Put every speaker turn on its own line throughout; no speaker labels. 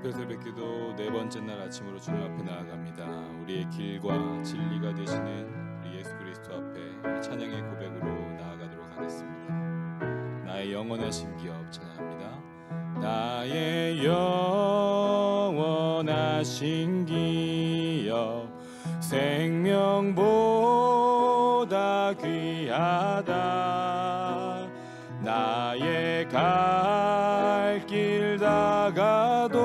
앞에 새벽기도 네 번째 날 아침으로 주님 앞에 나아갑니다. 우리의 길과 진리가 되시는 우리 예수 그리스도 앞에 찬양의 고백으로 나아가도록 하겠습니다. 나의 영원하신 기업 찬양합니다. 나의 영원하신 기업 생명보다 귀하다. 나의 갈 길 다가도록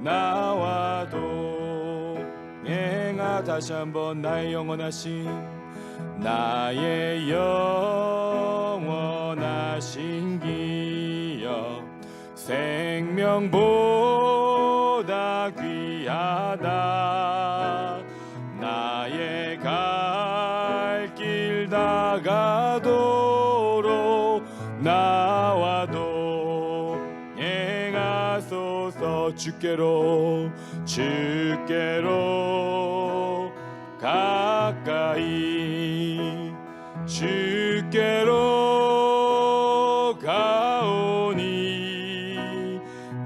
나와도 행하. 다시 한번 나의 영원하신 기업 생명보다 귀하다. 나의 갈 길 다가도록 나와도 행하소서. 주께로 가까이 주께로 가오니.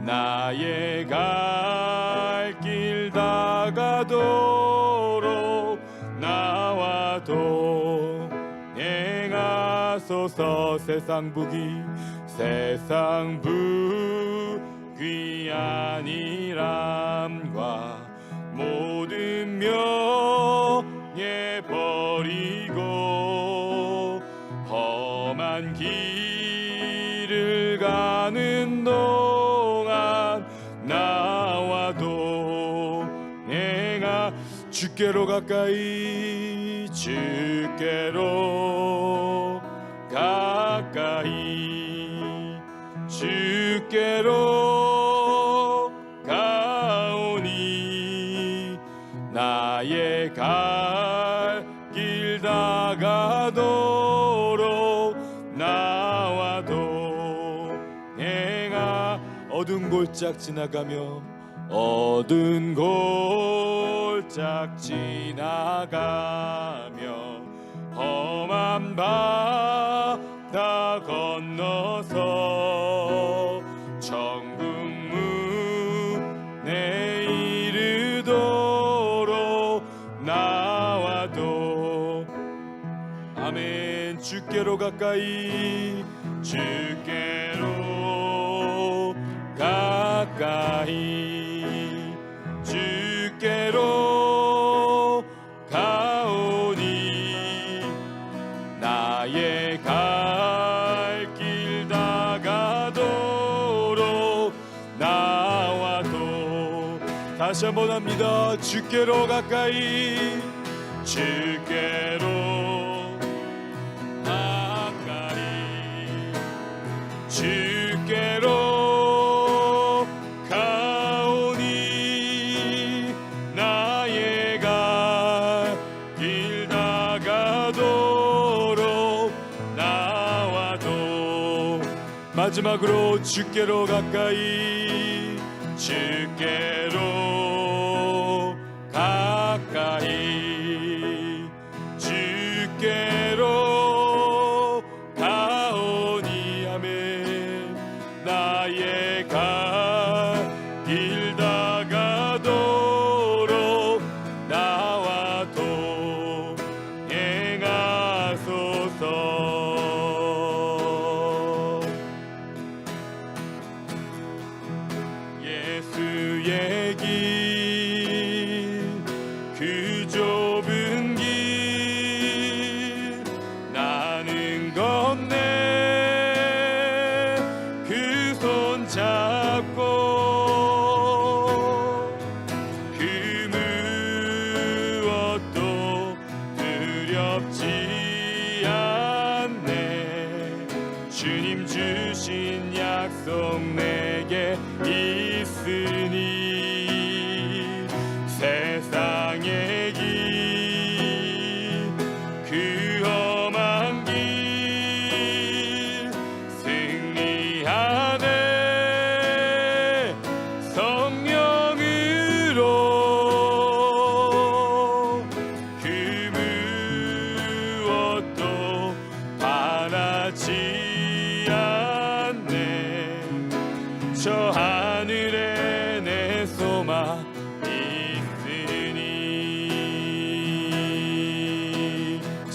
나의 갈 길 다가도록 나와도 행하소서. 세상 부귀 아니람과 모든 명예 버리고 험한 길을 가는 동안 나와도 행하. 주께로 가까이 주께로 가오니. 나의 갈 길 다가도록 나와도 행하. 어두운 골짝 지나가며 험한 바다 건너서 천국 문에 이르도록 나와도 아멘. 주께로 가까이 주께로 가오니. 나의 갈 길 다가도록 나와도. 다시 한번 합니다. 주께로 가까이 주께로 가오니. 나의 갈 길 다가도록 나와도. 마지막으로 주께로 가까이 주께로 가오니. 아멘. 나의 갈 길 다가도록 나와도 행하소서. 예수의 길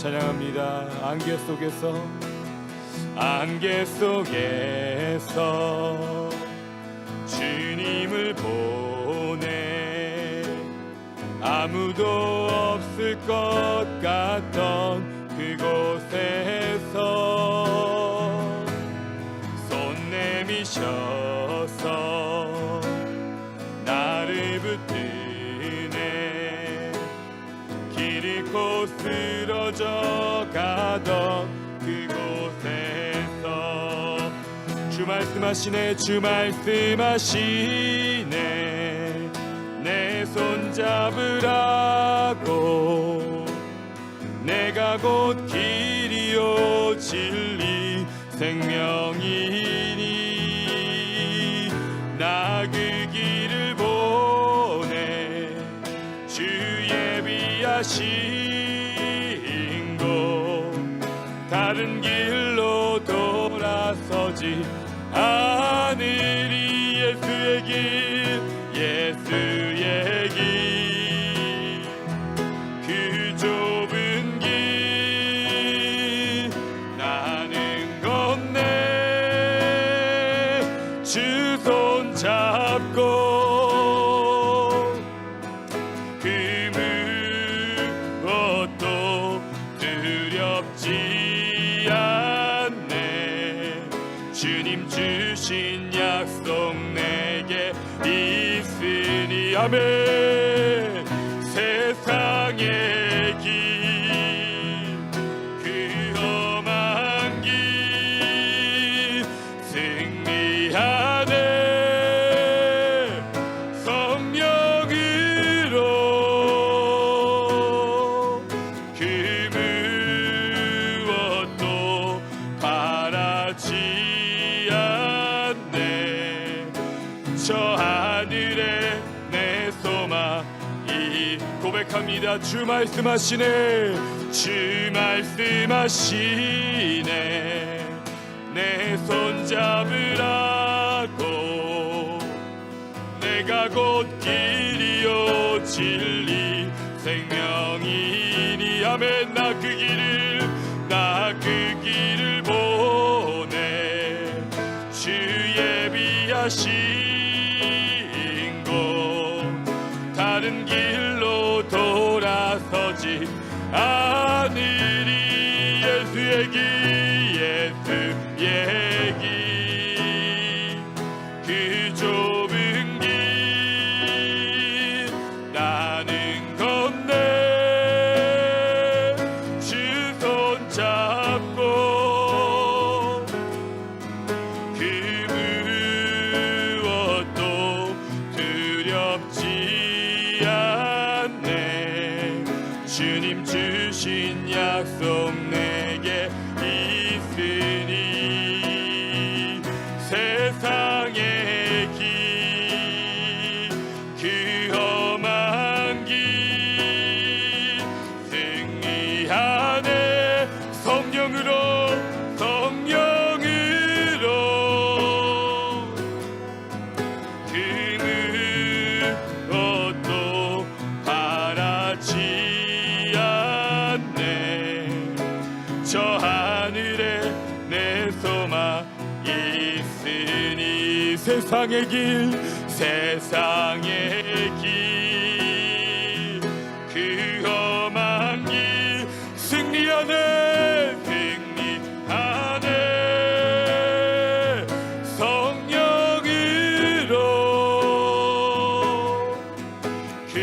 찬양합니다. 안개 속에서 주님을 보내 아무도 없을 것 같던 그곳에서 손 내미셔서 나를 붙드네 길 잃고 쓰러져 가던 그곳에서 주 말씀하시네 내 손 잡으라고 내가 곧 길이요 진리 생명이니 나 그 길을 보내 주 예비하신 곳 다른 길로 돌아서지 않으리 예수의 길 그 좁은 길 나는 건네 주 손 잡고 그 무엇도 두렵지 않네 주님 주신 약속 내게 있으니 아멘 세상의 길 그 험한 길 승리하네 성령으로 그 무엇도 바라지 않네 저 하늘에 내 소망이 고백합니다. 주 말씀하시네 내 손 잡으라고 내가 곧 길이요 진리 생명이니 아멘 나 그 길을 보내 주 예비하신 곳 다른 길로 돌아서지 않으리 예수의 길 그 좁은 길 나는 건네 주 손 잡고 그 무엇도 두렵지 않네 주님 주신 약속 내게 있으니 세상의 길 그 험한 길 승리하네 성령으로 그 무엇도 바라지 않네 저 하늘에 내 소망 있으니 세상의 길 그 험한 길 승리하네 성령으로 그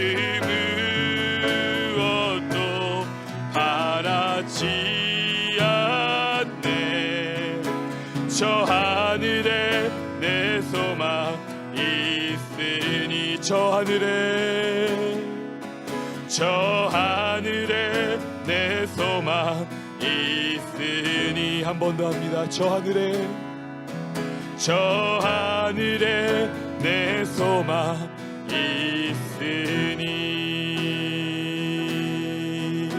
무엇도 바라지 않네 저 하늘에 내 소망 있으니 저 하늘에 내 소망 있으니 한 번 더 합니다. 저 하늘에 내 소망 있으니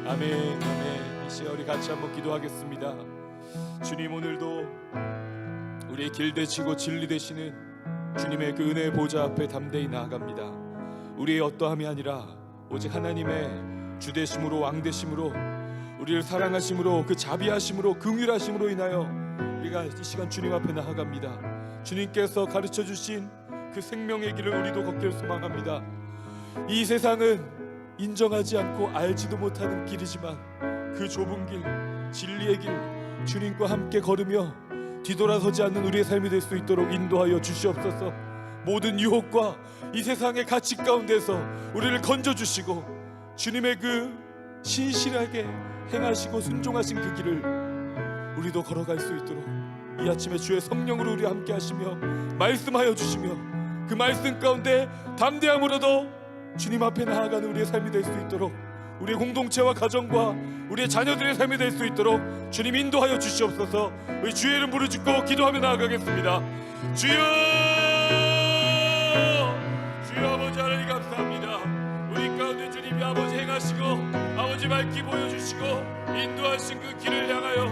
아멘 아멘. 이 시간 우리 같이 한번 기도하겠습니다. 주님 오늘도 우리의 길 되시고 진리 되시는 주님의 그 은혜의 보좌 앞에 담대히 나아갑니다. 우리의 어떠함이 아니라 오직 하나님의 주 되심으로 왕 되심으로 우리를 사랑하심으로, 그 자비하심으로, 긍휼하심으로 인하여 우리가 이 시간 주님 앞에 나아갑니다. 주님께서 가르쳐 주신 그 생명의 길을 우리도 걷길 소망합니다. 이 세상은 인정하지 않고 알지도 못하는 길이지만 그 좁은 길, 진리의 길, 주님과 함께 걸으며 뒤돌아서지 않는 우리의 삶이 될 수 있도록 인도하여 주시옵소서. 모든 유혹과 이 세상의 가치 가운데서 우리를 건져주시고 주님의 그 신실하게 행하시고 순종하신 그 길을 우리도 걸어갈 수 있도록 이 아침에 주의 성령으로 우리 함께 하시며 말씀하여 주시며 그 말씀 가운데 담대함으로도 주님 앞에 나아가는 우리의 삶이 될 수 있도록, 우리의 공동체와 가정과 우리의 자녀들의 삶이 될 수 있도록 주님 인도하여 주시옵소서. 우리 주의 이름 부르짖고 기도하며 나아가겠습니다. 주여, 주여 아버지 하나님 감사합니다. 우리 가운데 주님이 아버지 행하시고 아버지 밝히 보여주시고 인도하신 그 길을 향하여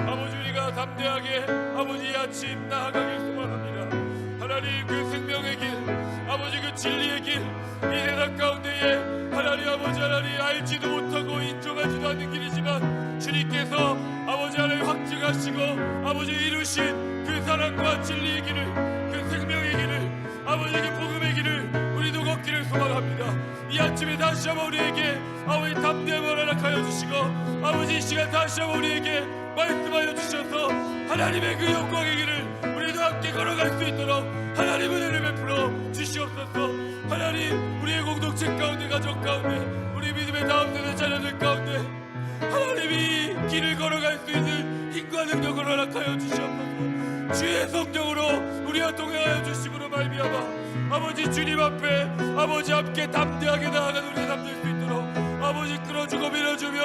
아버지 우리가 담대하게 아버지 이 아침 나아가길 소망합니다. 하나님 그 생명의 길, 아버지 그 진리의 길, 이 세상 가운데에 하나님 아버지 하나님 알지도 못하고 인정하지도 않는 길이지만 주님께서 아버지 하나님 확증하시고 아버지 이루신 그 사랑과 진리의 길을, 그 생명의 길을, 아버지 그 복음의 길을 우리도 걷기를 소망합니다. 이 아침에 다시 한번 우리에게 아버지 담대함을 허락하여 주시고 아버지 이 시간 다시 한번 우리에게 말씀하여 주셔서 하나님의 그 영광의 길을 우리도 함께 걸어갈 수 있도록 하나님 은혜를 베풀어 주시옵소서. 하나님 우리의 공동체 가운데, 가정 가운데, 우리 믿음의 다음 세대 자녀들 가운데 하나님이 길을 걸어갈 수 있는 힘과 능력을 허락하여 주시옵소서. 주의 성령으로 우리와 동행하여 주심으로 말미암아 아버지 주님 앞에 아버지 함께 담대하게 나아가는 우리가 담될 수 있도록 아버지 끌어주고 밀어주며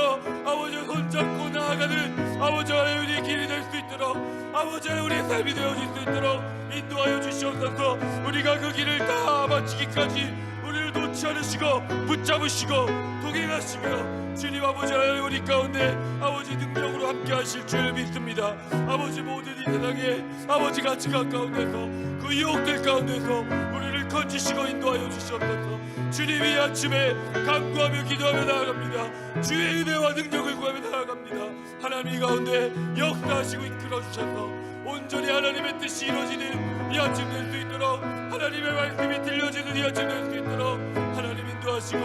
아버지 손잡고 나아가는 아버지 하나님 우리의 길이 될 수 있도록 아버지 하나님 우리의 삶이 되어질 수 있도록 인도하여 주시옵소서. 우리가 그 길을 다 마치기까지 우리를 놓지 않으시고 붙잡으시고 동행하시며 주님 아버지 하나님 우리 가운데 아버지 능력으로 함께 하실 줄 믿습니다. 아버지 모든 이 세상에 아버지 가치관 가운데서 그 유혹들 가운데서 우리를 건지시고 인도하여 주시옵소서. 주님이 아침에 간구하며 기도하며 나아갑니다. 주의 은혜와 능력을 구하며 나아갑니다. 하나님 가운데 역사하시고 이끌어 주셔서 온전히 하나님의 뜻이 이루어지는 이 아침 될 수 있도록, 하나님의 말씀이 들려지는 이 아침 될 수 있도록 하나님 인도하시고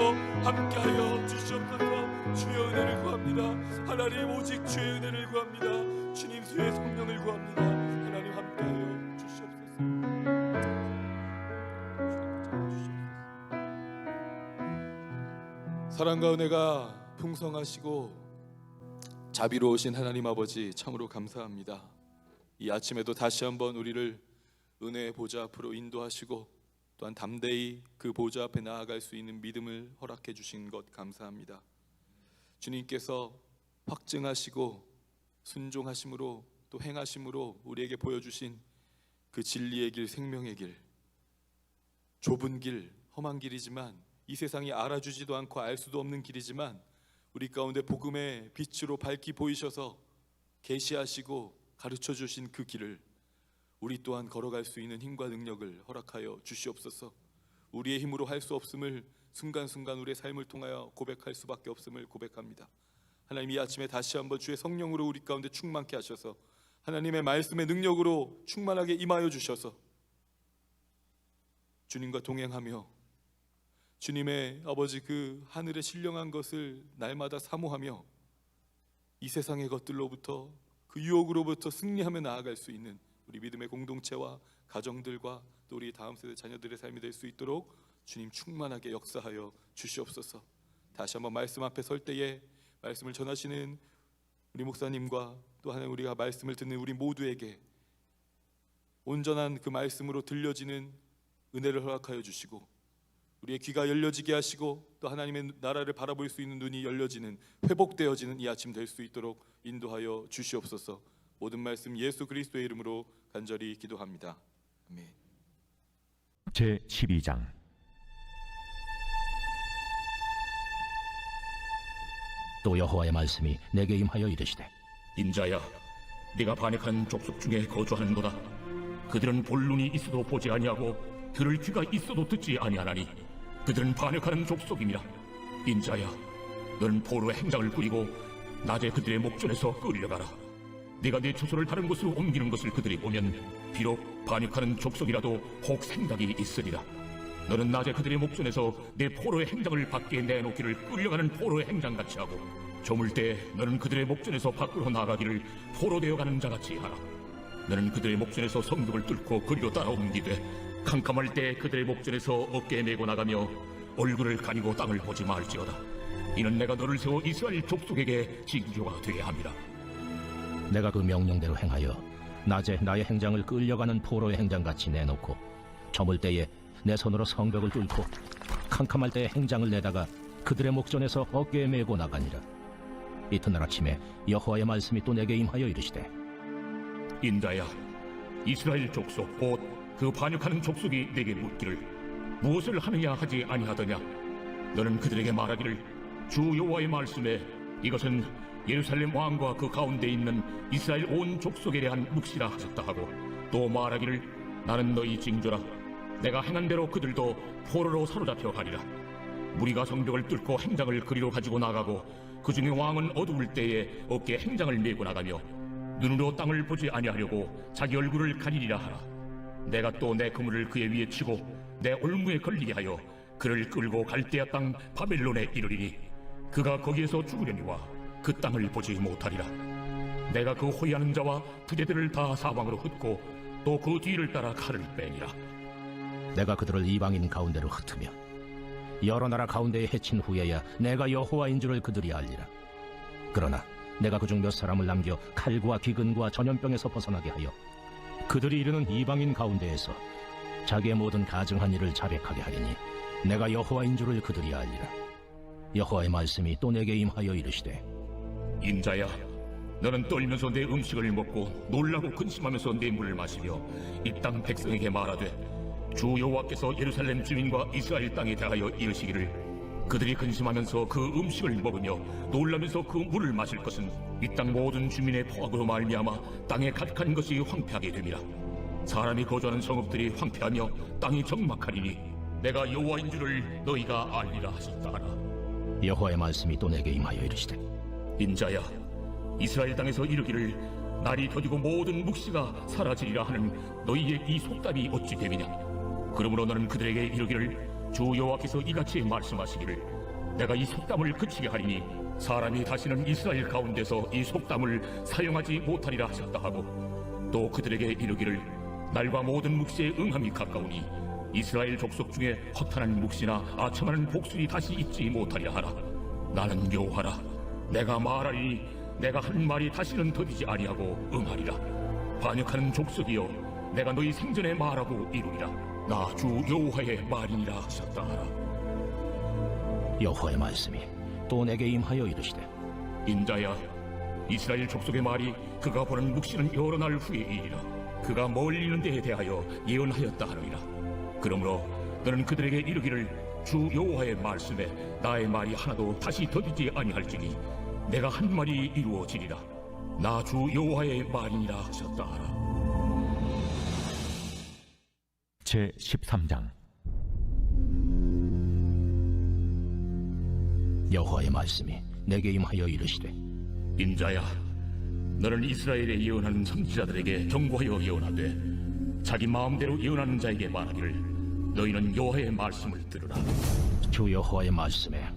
함께하여 주시옵소서. 주의 은혜를 구합니다. 하나님 오직 주의 은혜를 구합니다. 주님 주의 성령을 구합니다. 하나님 함께하여 주시옵소서. 사랑과 은혜가 풍성하시고 자비로우신 하나님 아버지 참으로 감사합니다. 이 아침에도 다시 한번 우리를 은혜의 보좌 앞으로 인도하시고 또한 담대히 그 보좌 앞에 나아갈 수 있는 믿음을 허락해 주신 것 감사합니다. 주님께서 확증하시고 순종하심으로 또 행하심으로 우리에게 보여주신 그 진리의 길, 생명의 길, 좁은 길, 험한 길이지만 이 세상이 알아주지도 않고 알 수도 없는 길이지만 우리 가운데 복음의 빛으로 밝히 보이셔서 계시하시고 가르쳐 주신 그 길을 우리 또한 걸어갈 수 있는 힘과 능력을 허락하여 주시옵소서. 우리의 힘으로 할 수 없음을 순간순간 우리의 삶을 통하여 고백할 수밖에 없음을 고백합니다. 하나님 이 아침에 다시 한번 주의 성령으로 우리 가운데 충만케 하셔서 하나님의 말씀의 능력으로 충만하게 임하여 주셔서 주님과 동행하며 주님의 아버지 그 하늘의 신령한 것을 날마다 사모하며 이 세상의 것들로부터 그 유혹으로부터 승리하며 나아갈 수 있는 우리 믿음의 공동체와 가정들과 또 우리 다음 세대 자녀들의 삶이 될 수 있도록 주님 충만하게 역사하여 주시옵소서. 다시 한번 말씀 앞에 설 때에 말씀을 전하시는 우리 목사님과 또 하나님 우리가 말씀을 듣는 우리 모두에게 온전한 그 말씀으로 들려지는 은혜를 허락하여 주시고 우리의 귀가 열려지게 하시고 또 하나님의 나라를 바라볼 수 있는 눈이 열려지는, 회복되어지는 이 아침 될 수 있도록 인도하여 주시옵소서. 모든 말씀 예수 그리스도의 이름으로 간절히 기도합니다. 아멘.
제12장
또 여호와의 말씀이 내게 임하여 이르시되
인자야, 네가 반역한 족속 중에 거주하는도다. 그들은 볼 눈이 있어도 보지 아니하고 들을 귀가 있어도 듣지 아니하나니 그들은 반역하는 족속임이라. 인자야, 너는 포로의 행장을 꾸리고 낮에 그들의 목전에서 끌려가라. 네가 네 주소를 다른 곳으로 옮기는 것을 그들이 보면 비록 반역하는 족속이라도 혹 생각이 있으리라. 너는 낮에 그들의 목전에서 내 포로의 행장을 밖에 내놓기를 끌려가는 포로의 행장같이 하고 저물 때 너는 그들의 목전에서 밖으로 나가기를 포로 되어가는 자같이 하라. 너는 그들의 목전에서 성벽을 뚫고 그리로 따라옮기되 캄캄할 때 그들의 목전에서 어깨에 메고 나가며 얼굴을 가리고 땅을 보지 말지어다. 이는 내가 너를 세워 이스라엘 족속에게 징조가 되게 함이라.
내가 그 명령대로 행하여 낮에 나의 행장을 끌려가는 포로의 행장같이 내놓고 저물 때에 내 손으로 성벽을 뚫고 캄캄할 때에 행장을 내다가 그들의 목전에서 어깨에 메고 나가니라. 이튿날 아침에 여호와의 말씀이 또 내게 임하여 이르시되
인자야, 이스라엘 족속 곧 그 반역하는 족속이 내게 묻기를 무엇을 하느냐 하지 아니하더냐. 너는 그들에게 말하기를 주 여호와의 말씀에 이것은 예루살렘 왕과 그 가운데 있는 이스라엘 온 족속에 대한 묵시라 하셨다 하고 또 말하기를 나는 너희 징조라. 내가 행한 대로 그들도 포로로 사로잡혀 가리라. 무리가 성벽을 뚫고 행장을 그리로 가지고 나가고 그 중에 왕은 어두울 때에 어깨에 행장을 메고 나가며 눈으로 땅을 보지 아니하려고 자기 얼굴을 가리리라 하라. 내가 또 내 그물을 그의 위에 치고 내 올무에 걸리게 하여 그를 끌고 갈대아 땅 바벨론에 이르리니 그가 거기에서 죽으려니와 그 땅을 보지 못하리라. 내가 그 호위하는 자와 부대들을 다 사방으로 흩고 또 그 뒤를 따라 칼을 빼니라.
내가 그들을 이방인 가운데로 흩으며 여러 나라 가운데에 해친 후에야 내가 여호와인 줄을 그들이 알리라. 그러나 내가 그중 몇 사람을 남겨 칼과 기근과 전염병에서 벗어나게 하여 그들이 이르는 이방인 가운데에서 자기의 모든 가증한 일을 자백하게 하리니 내가 여호와인 줄을 그들이 알리라. 여호와의 말씀이 또 내게 임하여 이르시되
인자야, 너는 떨면서 내 음식을 먹고 놀라고 근심하면서 내 물을 마시며 이 땅 백성에게 말하되 주 여호와께서 예루살렘 주민과 이스라엘 땅에 대하여 이르시기를 그들이 근심하면서 그 음식을 먹으며 놀라면서 그 물을 마실 것은 이 땅 모든 주민의 포악으로 말미암아 땅에 가득한 것이 황폐하게 됨이라. 사람이 거주하는 성읍들이 황폐하며 땅이 적막하리니 내가 여호와인 줄을 너희가 알리라 하셨다 하라.
여호와의 말씀이 또 내게 임하여 이르시되
인자야, 이스라엘 땅에서 이르기를 날이 더디고 모든 묵시가 사라지리라 하는 너희의 이 속담이 어찌 됨이냐. 그러므로 너는 그들에게 이르기를 주 여호와께서 이같이 말씀하시기를 내가 이 속담을 그치게 하리니 사람이 다시는 이스라엘 가운데서 이 속담을 사용하지 못하리라 하셨다 하고 또 그들에게 이르기를 날과 모든 묵시에 응함이 가까우니 이스라엘 족속 중에 허탄한 묵시나 아첨하는 복술이 다시 있지 못하리라 하라. 나는 여호와라. 내가 말하리니 내가 한 말이 다시는 더디지 아니하고 응하리라. 반역하는 족속이여, 내가 너희 생전에 말하고 이루리라. 나 주 여호와의 말이니라 하셨다 하라.
여호와의 말씀이 또 내게 임하여 이르시되
인자야, 이스라엘 족속의 말이 그가 보는 묵시는 여러 날 후에 이르리라. 그가 멀리 있는 데에 대하여 예언하였다 하느니라. 그러므로 너는 그들에게 이르기를 주 여호와의 말씀에 나의 말이 하나도 다시 더디지 아니할지니 내가 한 말이 이루어지리라. 나 주 여호와의 말이니라 하셨다 하라.
제 13장.
여호와의 말씀이 내게 임하여 이르시되
인자야, 너는 이스라엘에 예언하는 선지자들에게 경고하여 예언하되 자기 마음대로 예언하는 자에게 말하기를 너희는 여호와의 말씀을 들으라.
주 여호와의 말씀에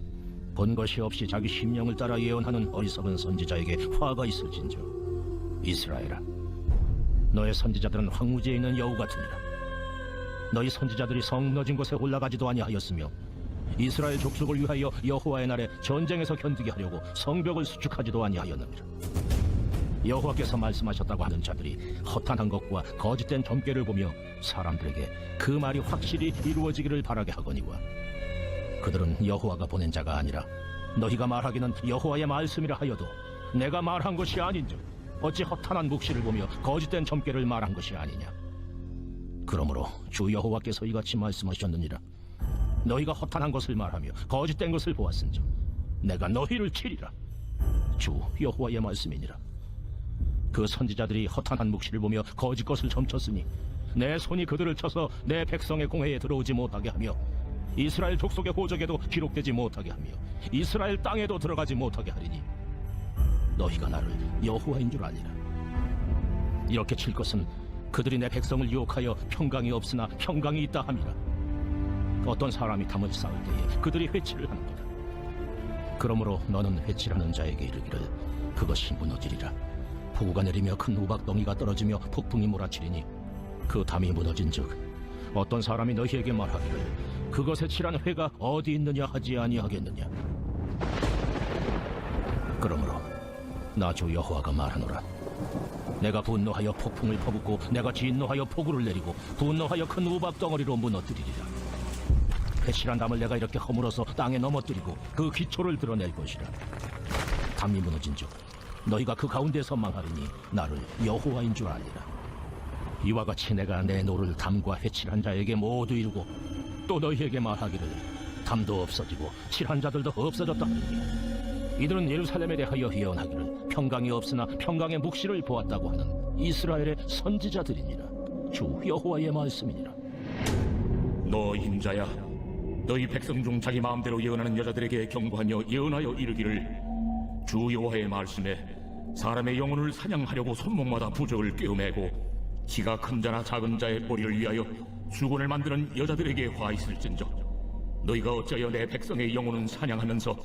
본 것이 없이 자기 심령을 따라 예언하는 어리석은 선지자에게 화가 있을진저 이스라엘아, 너의 선지자들은 황무지에 있는 여우 같으니라. 너희 선지자들이 성 무너진 곳에 올라가지도 아니하였으며 이스라엘 족속을 위하여 여호와의 날에 전쟁에서 견디게 하려고 성벽을 수축하지도 아니하였느니라. 여호와께서 말씀하셨다고 하는 자들이 허탄한 것과 거짓된 점괘를 보며 사람들에게 그 말이 확실히 이루어지기를 바라게 하거니와 그들은 여호와가 보낸 자가 아니라 너희가 말하기는 여호와의 말씀이라 하여도 내가 말한 것이 아닌즉 어찌 허탄한 묵시를 보며 거짓된 점괘를 말한 것이 아니냐. 그러므로 주 여호와께서 이같이 말씀하셨느니라. 너희가 허탄한 것을 말하며 거짓된 것을 보았은즉 내가 너희를 치리라. 주 여호와의 말씀이니라. 그 선지자들이 허탄한 묵시를 보며 거짓 것을 점쳤으니 내 손이 그들을 쳐서 내 백성의 공회에 들어오지 못하게 하며 이스라엘 족속의 호적에도 기록되지 못하게 하며 이스라엘 땅에도 들어가지 못하게 하리니 너희가 나를 여호와인 줄 아니라. 이렇게 칠 것은 그들이 내 백성을 유혹하여 평강이 없으나 평강이 있다 함이라. 어떤 사람이 담을 쌓을 때에 그들이 회치를 하는도다. 그러므로 너는 회칠하는 자에게 이르기를 그것이 무너지리라. 폭우가 내리며 큰 우박덩이가 떨어지며 폭풍이 몰아치리니 그 담이 무너진즉 어떤 사람이 너희에게 말하기를 그것에 칠한 회가 어디 있느냐 하지 아니하겠느냐. 그러므로 나 주 여호와가 말하노라. 내가 분노하여 폭풍을 퍼붓고 내가 진노하여 폭우를 내리고 분노하여 큰 우박덩어리로 무너뜨리리라. 회칠한 담을 내가 이렇게 허물어서 땅에 넘어뜨리고 그 기초를 드러낼 것이라. 담이 무너진즉 너희가 그 가운데서 망하리니 나를 여호와인 줄 알리라. 이와 같이 내가 내 노를 담과 회칠한 자에게 모두 이루고 또 너희에게 말하기를 담도 없어지고 칠한 자들도 없어졌다 하니 이들은 예루살렘에 대하여 예언하기를 평강이 없으나 평강의 묵시를 보았다고 하는 이스라엘의 선지자들이니라. 주 여호와의 말씀이니라.
너 인자야, 너희 백성 중 자기 마음대로 예언하는 여자들에게 경고하며 예언하여 이르기를 주 여호와의 말씀에 사람의 영혼을 사냥하려고 손목마다 부적을 꿰어매고 키가 큰 자나 작은 자의 머리를 위하여 수건을 만드는 여자들에게 화 있을진저 너희가 어찌하여 내 백성의 영혼은 사냥하면서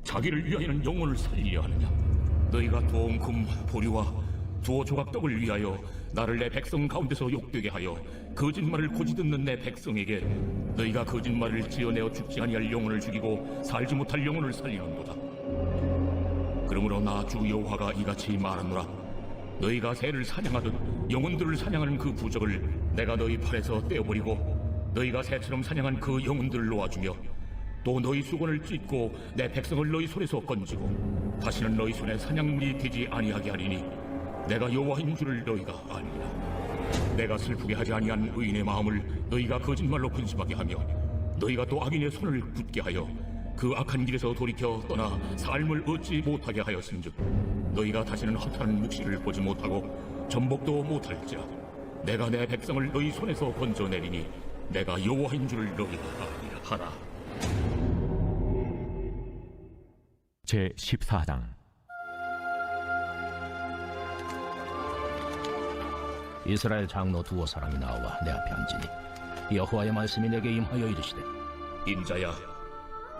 자기를 위하여는 영혼을 살리려 하느냐. 너희가 동금 보리와 두어 조각 떡을 위하여 나를 내 백성 가운데서 욕되게 하여 거짓말을 고지 듣는 내 백성에게 너희가 거짓말을 지어내어 죽지 아니할 영혼을 죽이고 살지 못할 영혼을 살리는도다. 그러므로 나 주 여호와가 이같이 말하노라. 너희가 새를 사냥하듯 영혼들을 사냥하는 그 부적을 내가 너희 팔에서 떼어버리고 너희가 새처럼 사냥한 그 영혼들을 놓아주며 또 너희 수건을 찢고 내 백성을 너희 손에서 건지고 다시는 너희 손에 사냥물이 되지 아니하게 하리니 내가 여호와인 줄을 너희가 아니라. 내가 슬프게 하지 아니한 의인의 마음을 너희가 거짓말로 근심하게 하며 너희가 또 악인의 손을 굳게 하여 그 악한 길에서 돌이켜 떠나 삶을 얻지 못하게 하였은즉 너희가 다시는 허탄한 묵시를 보지 못하고 전복도 못할지라. 내가 내 백성을 너희 손에서 건져내리니 내가 여호와인 줄을 너희가 아니라 하라.
제14장.
이스라엘 장로 두어 사람이 나와 내 앞에 앉으니 여호와의 말씀이 내게 임하여 이르시되
인자야,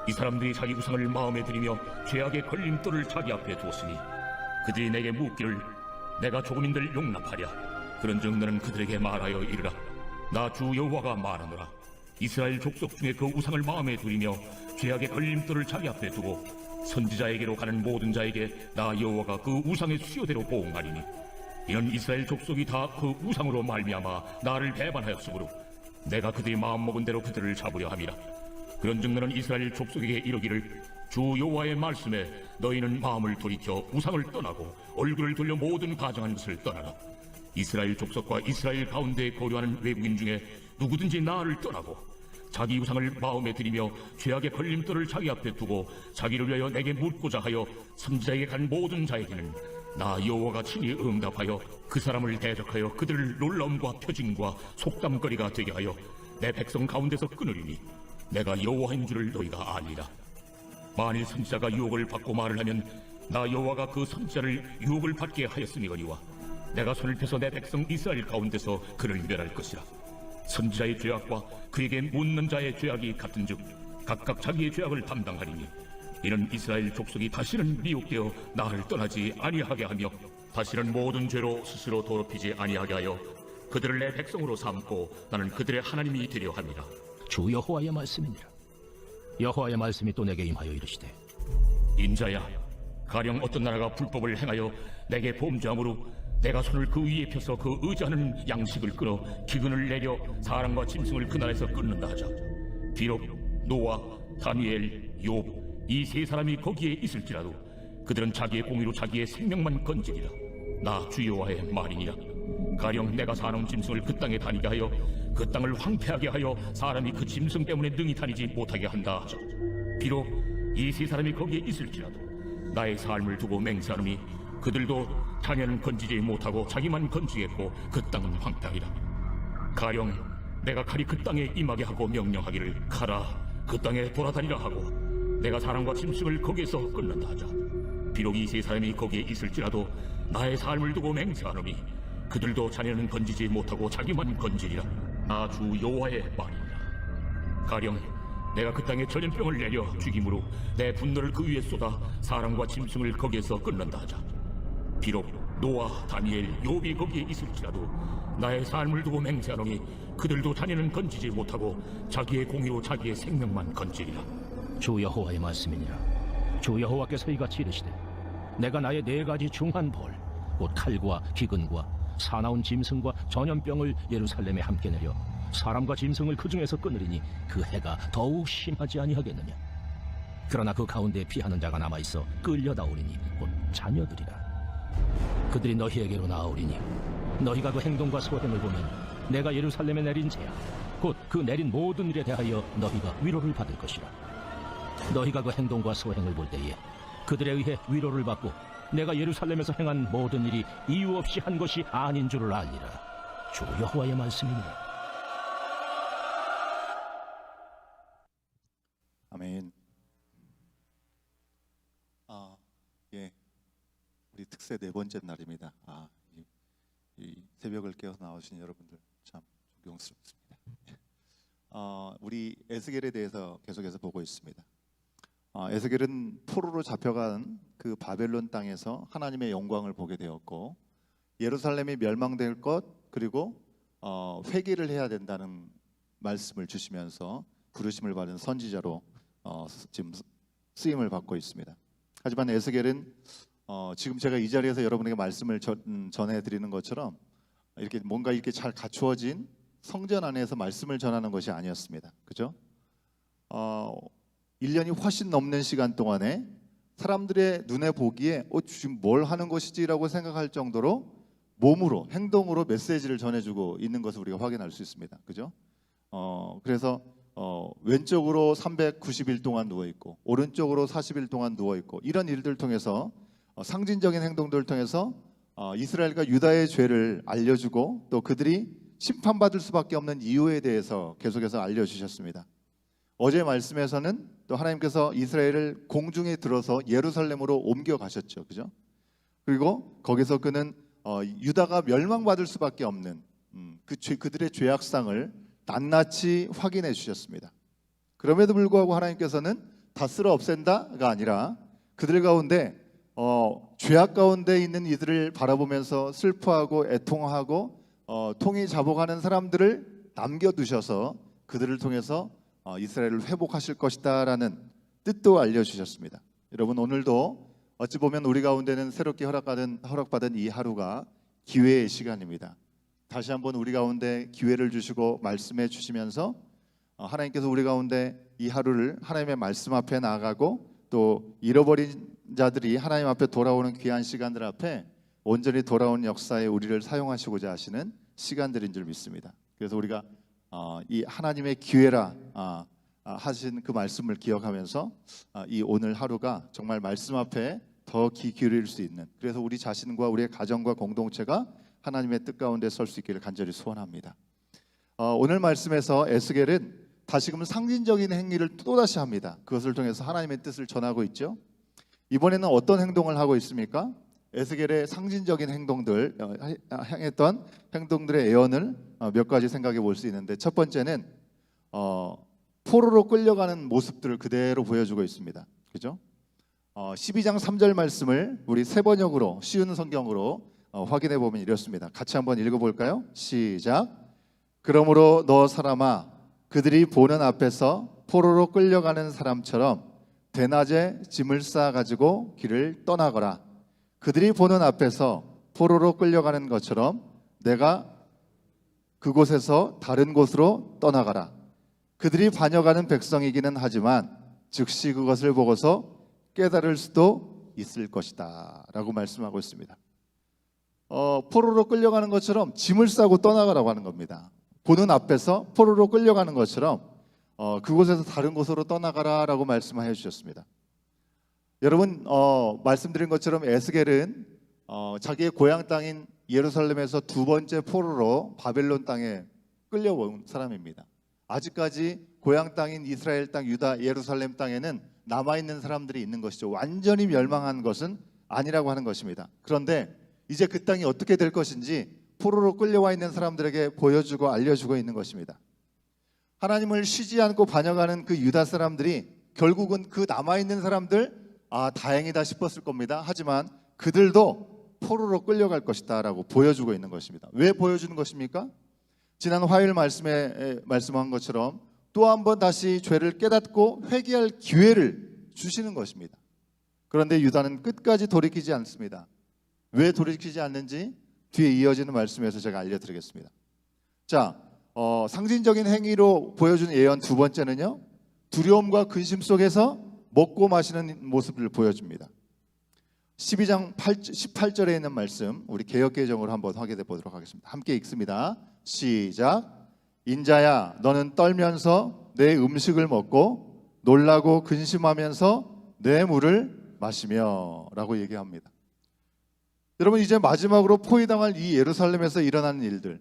이 사람들이 자기 우상을 마음에 들이며 죄악의 걸림돌을 자기 앞에 두었으니 그들이 내게 묻기를 내가 조금인들 용납하랴. 그런즉 너는 그들에게 말하여 이르라. 나 주 여호와가 말하노라. 이스라엘 족속 중에 그 우상을 마음에 들이며 죄악의 걸림돌을 자기 앞에 두고 선지자에게로 가는 모든 자에게 나 여호와가 그 우상의 수요대로 보응하리니 이는 이스라엘 족속이 다 그 우상으로 말미암아 나를 배반하였으므로 내가 그들이 마음먹은 대로 그들을 잡으려 함이라. 그런즉 너는 이스라엘 족속에게 이르기를 주 여호와의 말씀에 너희는 마음을 돌이켜 우상을 떠나고 얼굴을 돌려 모든 가정한 것을 떠나라. 이스라엘 족속과 이스라엘 가운데 거류하는 외국인 중에 누구든지 나를 떠나고 자기 우상을 마음에 들이며 죄악의 걸림돌을 자기 앞에 두고 자기를 위하여 내게 묻고자 하여 선지자에게 간 모든 자에게는 나 여호와가 친히 응답하여 그 사람을 대적하여 그들을 놀라움과 표징과 속담거리가 되게 하여 내 백성 가운데서 끊으리니 내가 여호와인 줄을 너희가 아니라. 만일 선지자가 유혹을 받고 말을 하면 나 여호와가 그 선지자를 유혹을 받게 하였으니거니와 내가 손을 펴서 내 백성 이스라엘 가운데서 그를 멸할 것이라. 선지자의 죄악과 그에게 묻는 자의 죄악이 같은즉 각각 자기의 죄악을 담당하리니 이는 이스라엘 족속이 다시는 미혹되어 나를 떠나지 아니하게 하며 다시는 모든 죄로 스스로 더럽히지 아니하게 하여 그들을 내 백성으로 삼고 나는 그들의 하나님이 되려 함이라.
주 여호와의 말씀이니라. 여호와의 말씀이 또 내게 임하여 이르시되
인자야, 가령 어떤 나라가 불법을 행하여 내게 범죄함으로 내가 손을 그 위에 펴서 그 의지하는 양식을 끊어 기근을 내려 사람과 짐승을 그 나라에서 끊는다 하자. 비록 노아, 다니엘, 욥 이 세 사람이 거기에 있을지라도 그들은 자기의 공의로 자기의 생명만 건지리라. 나 주 여호와의 말이니라. 가령 내가 사나운 짐승을 그 땅에 다니게 하여 그 땅을 황폐하게 하여 사람이 그 짐승 때문에 능히 다니지 못하게 한다 하자. 비록 이 세 사람이 거기에 있을지라도 나의 삶을 두고 맹세하노니 그들도 자녀는 건지지 못하고 자기만 건지겠고 그 땅은 황폐하리라. 가령 내가 칼이 그 땅에 임하게 하고 명령하기를 가라 그 땅에 돌아다니라 하고 내가 사람과 짐승을 거기에서 끊는다 하자. 비록 이 세 사람이 거기에 있을지라도 나의 삶을 두고 맹세하노니 그들도 자네는 건지지 못하고 자기만 건지리라. 나 주 여호와의 말이라. 가령 내가 그 땅에 전염병을 내려 죽임으로 내 분노를 그 위에 쏟아 사람과 짐승을 거기에서 끊는다 하자. 비록 노아, 다니엘, 욥이 거기에 있을지라도 나의 삶을 두고 맹세하노니 그들도 자네는 건지지 못하고 자기의 공의로 자기의 생명만 건지리라.
주 여호와의 말씀이니라. 주 여호와께서 이같이 이르시되 내가 나의 네 가지 중한 벌 곧 칼과 기근과 사나운 짐승과 전염병을 예루살렘에 함께 내려 사람과 짐승을 그 중에서 끊으리니 그 해가 더욱 심하지 아니하겠느냐. 그러나 그 가운데 피하는 자가 남아있어 끌려다오리니 곧 자녀들이라. 그들이 너희에게로 나아오리니 너희가 그 행동과 소행을 보면 내가 예루살렘에 내린 재앙 곧 그 내린 모든 일에 대하여 너희가 위로를 받을 것이라. 너희가 그 행동과 소행을 볼 때에 그들에 의해 위로를 받고 내가 예루살렘에서 행한 모든 일이 이유 없이 한 것이 아닌 줄을 알리라. 주 여호와의 말씀이니라.
아멘. 예, 우리 특세 네 번째 날입니다. 이 새벽을 깨어서 나오신 여러분들 참 존경스럽습니다. 우리 에스겔에 대해서 계속해서 보고 있습니다. 에스겔은 포로로 잡혀간 그 바벨론 땅에서 하나님의 영광을 보게 되었고 예루살렘이 멸망될 것 그리고 회개를 해야 된다는 말씀을 주시면서 부르심을 받은 선지자로 지금 쓰임을 받고 있습니다. 하지만 에스겔은 지금 제가 이 자리에서 여러분에게 말씀을 전해드리는 것처럼 이렇게 뭔가 이렇게 잘 갖추어진 성전 안에서 말씀을 전하는 것이 아니었습니다. 그죠? 1년이 훨씬 넘는 시간 동안에 사람들의 눈에 보기에 지금 뭘 하는 것이지라고 생각할 정도로 몸으로 행동으로 메시지를 전해주고 있는 것을 우리가 확인할 수 있습니다. 그죠? 그래서 왼쪽으로 390일 동안 누워 있고 오른쪽으로 40일 동안 누워 있고 이런 일들을 통해서 상징적인 행동들을 통해서 이스라엘과 유다의 죄를 알려주고 또 그들이 심판받을 수밖에 없는 이유에 대해서 계속해서 알려주셨습니다. 어제 말씀에서는 또 하나님께서 이스라엘을 공중에 들어서 예루살렘으로 옮겨가셨죠. 그죠? 그리고 거기서 그는 유다가 멸망받을 수밖에 없는 그들의 죄악상을 낱낱이 확인해 주셨습니다. 그럼에도 불구하고 하나님께서는 다 쓸어 없앤다가 아니라 그들 가운데 죄악 가운데 있는 이들을 바라보면서 슬퍼하고 애통하고 통이 자복하는 사람들을 남겨두셔서 그들을 통해서 이스라엘을 회복하실 것이다라는 뜻도 알려주셨습니다. 여러분 오늘도 어찌 보면 우리 가운데는 새롭게 허락받은 이 하루가 기회의 시간입니다. 다시 한번 우리 가운데 기회를 주시고 말씀해 주시면서 하나님께서 우리 가운데 이 하루를 하나님의 말씀 앞에 나아가고 또 잃어버린 자들이 하나님 앞에 돌아오는 귀한 시간들 앞에 온전히 돌아온 역사에 우리를 사용하시고자 하시는 시간들인 줄 믿습니다. 그래서 우리가 이 하나님의 기회라 하신 그 말씀을 기억하면서 이 오늘 하루가 정말 말씀 앞에 더 귀 기울일 수 있는 그래서 우리 자신과 우리의 가정과 공동체가 하나님의 뜻 가운데 설 수 있기를 간절히 소원합니다. 오늘 말씀에서 에스겔은 다시금 상징적인 행위를 또다시 합니다. 그것을 통해서 하나님의 뜻을 전하고 있죠. 이번에는 어떤 행동을 하고 있습니까? 에스겔의 상징적인 행동들 행했던 행동들의 예언을 몇 가지 생각해 볼 수 있는데 첫 번째는 포로로 끌려가는 모습들을 그대로 보여주고 있습니다. 그죠? 12장 3절 말씀을 우리 새 번역으로 쉬운 성경으로 확인해 보면 이렇습니다. 같이 한번 읽어볼까요? 시작. 그러므로 너 사람아 그들이 보는 앞에서 포로로 끌려가는 사람처럼 대낮에 짐을 쌓아 가지고 길을 떠나거라. 그들이 보는 앞에서 포로로 끌려가는 것처럼 내가 그곳에서 다른 곳으로 떠나가라. 그들이 반역하는 백성이기는 하지만 즉시 그것을 보고서 깨달을 수도 있을 것이다 라고 말씀하고 있습니다. 포로로 끌려가는 것처럼 짐을 싸고 떠나가라고 하는 겁니다. 보는 앞에서 포로로 끌려가는 것처럼 그곳에서 다른 곳으로 떠나가라 라고 말씀해 주셨습니다. 여러분 말씀드린 것처럼 에스겔은 자기의 고향 땅인 예루살렘에서 두 번째 포로로 바벨론 땅에 끌려온 사람입니다. 아직까지 고향 땅인 이스라엘 땅 유다 예루살렘 땅에는 남아있는 사람들이 있는 것이죠. 완전히 멸망한 것은 아니라고 하는 것입니다. 그런데 이제 그 땅이 어떻게 될 것인지 포로로 끌려와 있는 사람들에게 보여주고 알려주고 있는 것입니다. 하나님을 쉬지 않고 반역하는 그 유다 사람들이 결국은 그 남아있는 사람들 다행이다 싶었을 겁니다. 하지만 그들도 포로로 끌려갈 것이다 라고 보여주고 있는 것입니다. 왜 보여주는 것입니까? 지난 화요일 말씀에 말씀한 것처럼 또 한 번 다시 죄를 깨닫고 회개할 기회를 주시는 것입니다. 그런데 유다는 끝까지 돌이키지 않습니다. 왜 돌이키지 않는지 뒤에 이어지는 말씀에서 제가 알려드리겠습니다. 자, 상징적인 행위로 보여준 예언 두 번째는요, 두려움과 근심 속에서 먹고 마시는 모습을 보여줍니다. 12장 18절에 있는 말씀, 우리 개역개정으로 한번 확인해 보도록 하겠습니다. 함께 읽습니다. 시작. 인자야, 너는 떨면서 내 음식을 먹고 놀라고 근심하면서 내 물을 마시며 라고 얘기합니다. 여러분, 이제 마지막으로 포위당할 이 예루살렘에서 일어나는 일들,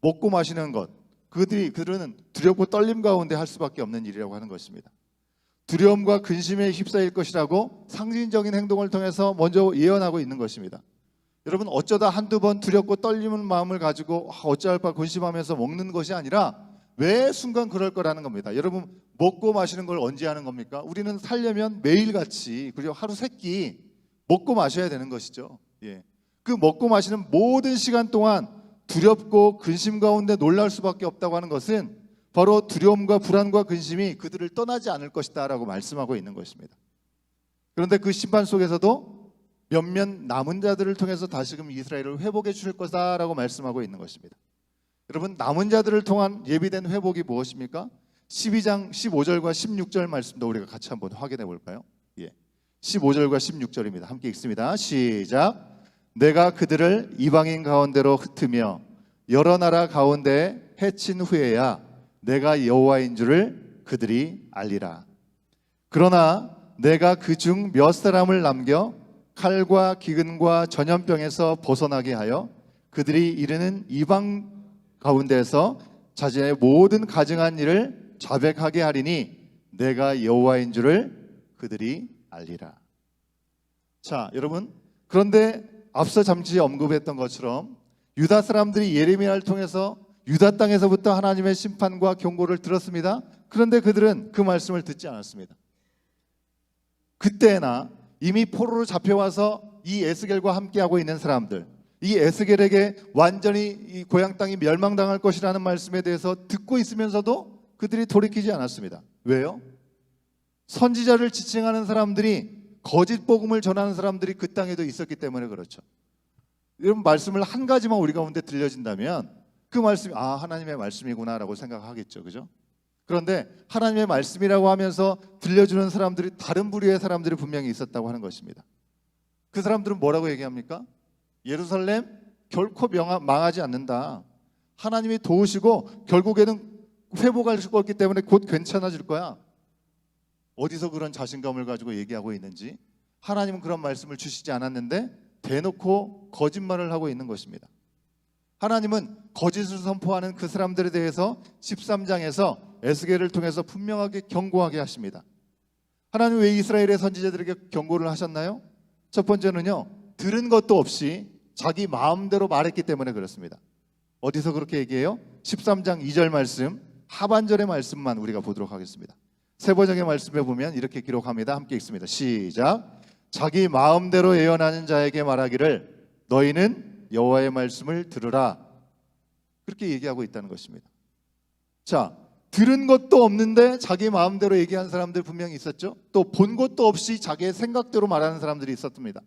먹고 마시는 것, 그들은 두렵고 떨림 가운데 할 수밖에 없는 일이라고 하는 것입니다. 두려움과 근심에 휩싸일 것이라고 상징적인 행동을 통해서 먼저 예언하고 있는 것입니다. 여러분, 어쩌다 한두 번 두렵고 떨리는 마음을 가지고 어찌할 바 근심하면서 먹는 것이 아니라 매 순간 그럴 거라는 겁니다. 여러분, 먹고 마시는 걸 언제 하는 겁니까? 우리는 살려면 매일같이, 그리고 하루 세끼 먹고 마셔야 되는 것이죠. 예. 그 먹고 마시는 모든 시간 동안 두렵고 근심 가운데 놀랄 수밖에 없다고 하는 것은 바로 두려움과 불안과 근심이 그들을 떠나지 않을 것이다 라고 말씀하고 있는 것입니다. 그런데 그 심판 속에서도 몇몇 남은 자들을 통해서 다시금 이스라엘을 회복해 주실 것이다 라고 말씀하고 있는 것입니다. 여러분, 남은 자들을 통한 예비된 회복이 무엇입니까? 12장 15절과 16절 말씀도 우리가 같이 한번 확인해 볼까요? 15절과 16절입니다. 함께 읽습니다. 시작. 내가 그들을 이방인 가운데로 흩으며 여러 나라 가운데 해친 후에야 내가 여호와인 줄을 그들이 알리라. 그러나 내가 그중 몇 사람을 남겨 칼과 기근과 전염병에서 벗어나게 하여 그들이 이르는 이방 가운데에서 자신의 모든 가증한 일을 자백하게 하리니 내가 여호와인 줄을 그들이 알리라. 자, 여러분, 그런데 앞서 잠시 언급했던 것처럼 유다 사람들이 예레미야를 통해서 유다 땅에서부터 하나님의 심판과 경고를 들었습니다. 그런데 그들은 그 말씀을 듣지 않았습니다. 그때나 이미 포로로 잡혀와서 이 에스겔과 함께하고 있는 사람들, 이 에스겔에게 완전히 이 고향 땅이 멸망당할 것이라는 말씀에 대해서 듣고 있으면서도 그들이 돌이키지 않았습니다. 왜요? 선지자를 지칭하는 사람들이, 거짓 복음을 전하는 사람들이 그 땅에도 있었기 때문에 그렇죠. 이런 말씀을 한 가지만 우리 가운데 들려진다면 그 말씀이 하나님의 말씀이구나라고 생각하겠죠. 그죠? 그런데 하나님의 말씀이라고 하면서 들려주는 사람들이 다른 부류의 사람들이 분명히 있었다고 하는 것입니다. 그 사람들은 뭐라고 얘기합니까? 예루살렘 결코 망하지 않는다. 하나님이 도우시고 결국에는 회복할 거기 때문에 곧 괜찮아질 거야. 어디서 그런 자신감을 가지고 얘기하고 있는지, 하나님은 그런 말씀을 주시지 않았는데 대놓고 거짓말을 하고 있는 것입니다. 하나님은 거짓을 선포하는 그 사람들에 대해서 13장에서 에스겔을 통해서 분명하게 경고하게 하십니다. 하나님 왜 이스라엘의 선지자들에게 경고를 하셨나요? 첫 번째는요, 들은 것도 없이 자기 마음대로 말했기 때문에 그렇습니다. 어디서 그렇게 얘기해요? 13장 2절 말씀, 하반절의 말씀만 우리가 보도록 하겠습니다. 세 번역의 말씀에 보면 이렇게 기록합니다. 함께 읽습니다. 시작. 자기 마음대로 예언하는 자에게 말하기를 너희는 여호와의 말씀을 들으라. 그렇게 얘기하고 있다는 것입니다. 자, 들은 것도 없는데 자기 마음대로 얘기한 사람들 분명히 있었죠. 또 본 것도 없이 자기의 생각대로 말하는 사람들이 있었습니다.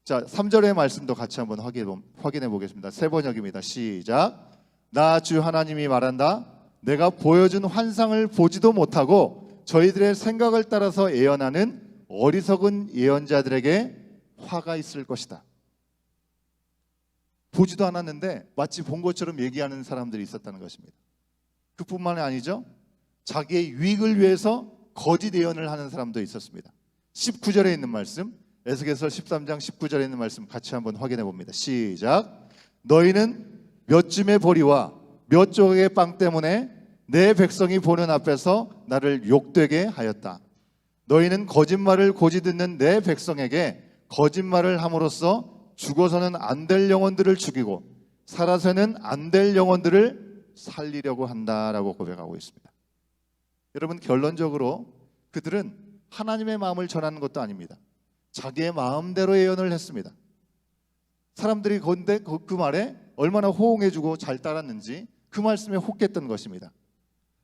자, 3절의 말씀도 같이 한번 확인해 보겠습니다. 세 번역입니다. 시작. 나 주 하나님이 말한다. 내가 보여준 환상을 보지도 못하고 저희들의 생각을 따라서 예언하는 어리석은 예언자들에게 화가 있을 것이다. 보지도 않았는데 마치 본 것처럼 얘기하는 사람들이 있었다는 것입니다. 그뿐만이 아니죠. 자기의 유익을 위해서 거짓 예언을 하는 사람도 있었습니다. 19절에 있는 말씀, 에스겔서 13장 19절에 있는 말씀 같이 한번 확인해 봅니다. 시작. 너희는 몇 줌의 보리와 몇 조각의 빵 때문에 내 백성이 보는 앞에서 나를 욕되게 하였다. 너희는 거짓말을 고지 듣는 내 백성에게 거짓말을 함으로써 죽어서는 안 될 영혼들을 죽이고 살아서는 안 될 영혼들을 살리려고 한다라고 고백하고 있습니다. 여러분, 결론적으로 그들은 하나님의 마음을 전하는 것도 아닙니다. 자기의 마음대로 예언을 했습니다. 사람들이 그런데 그 말에 얼마나 호응해주고 잘 따랐는지 그 말씀에 혹했던 것입니다.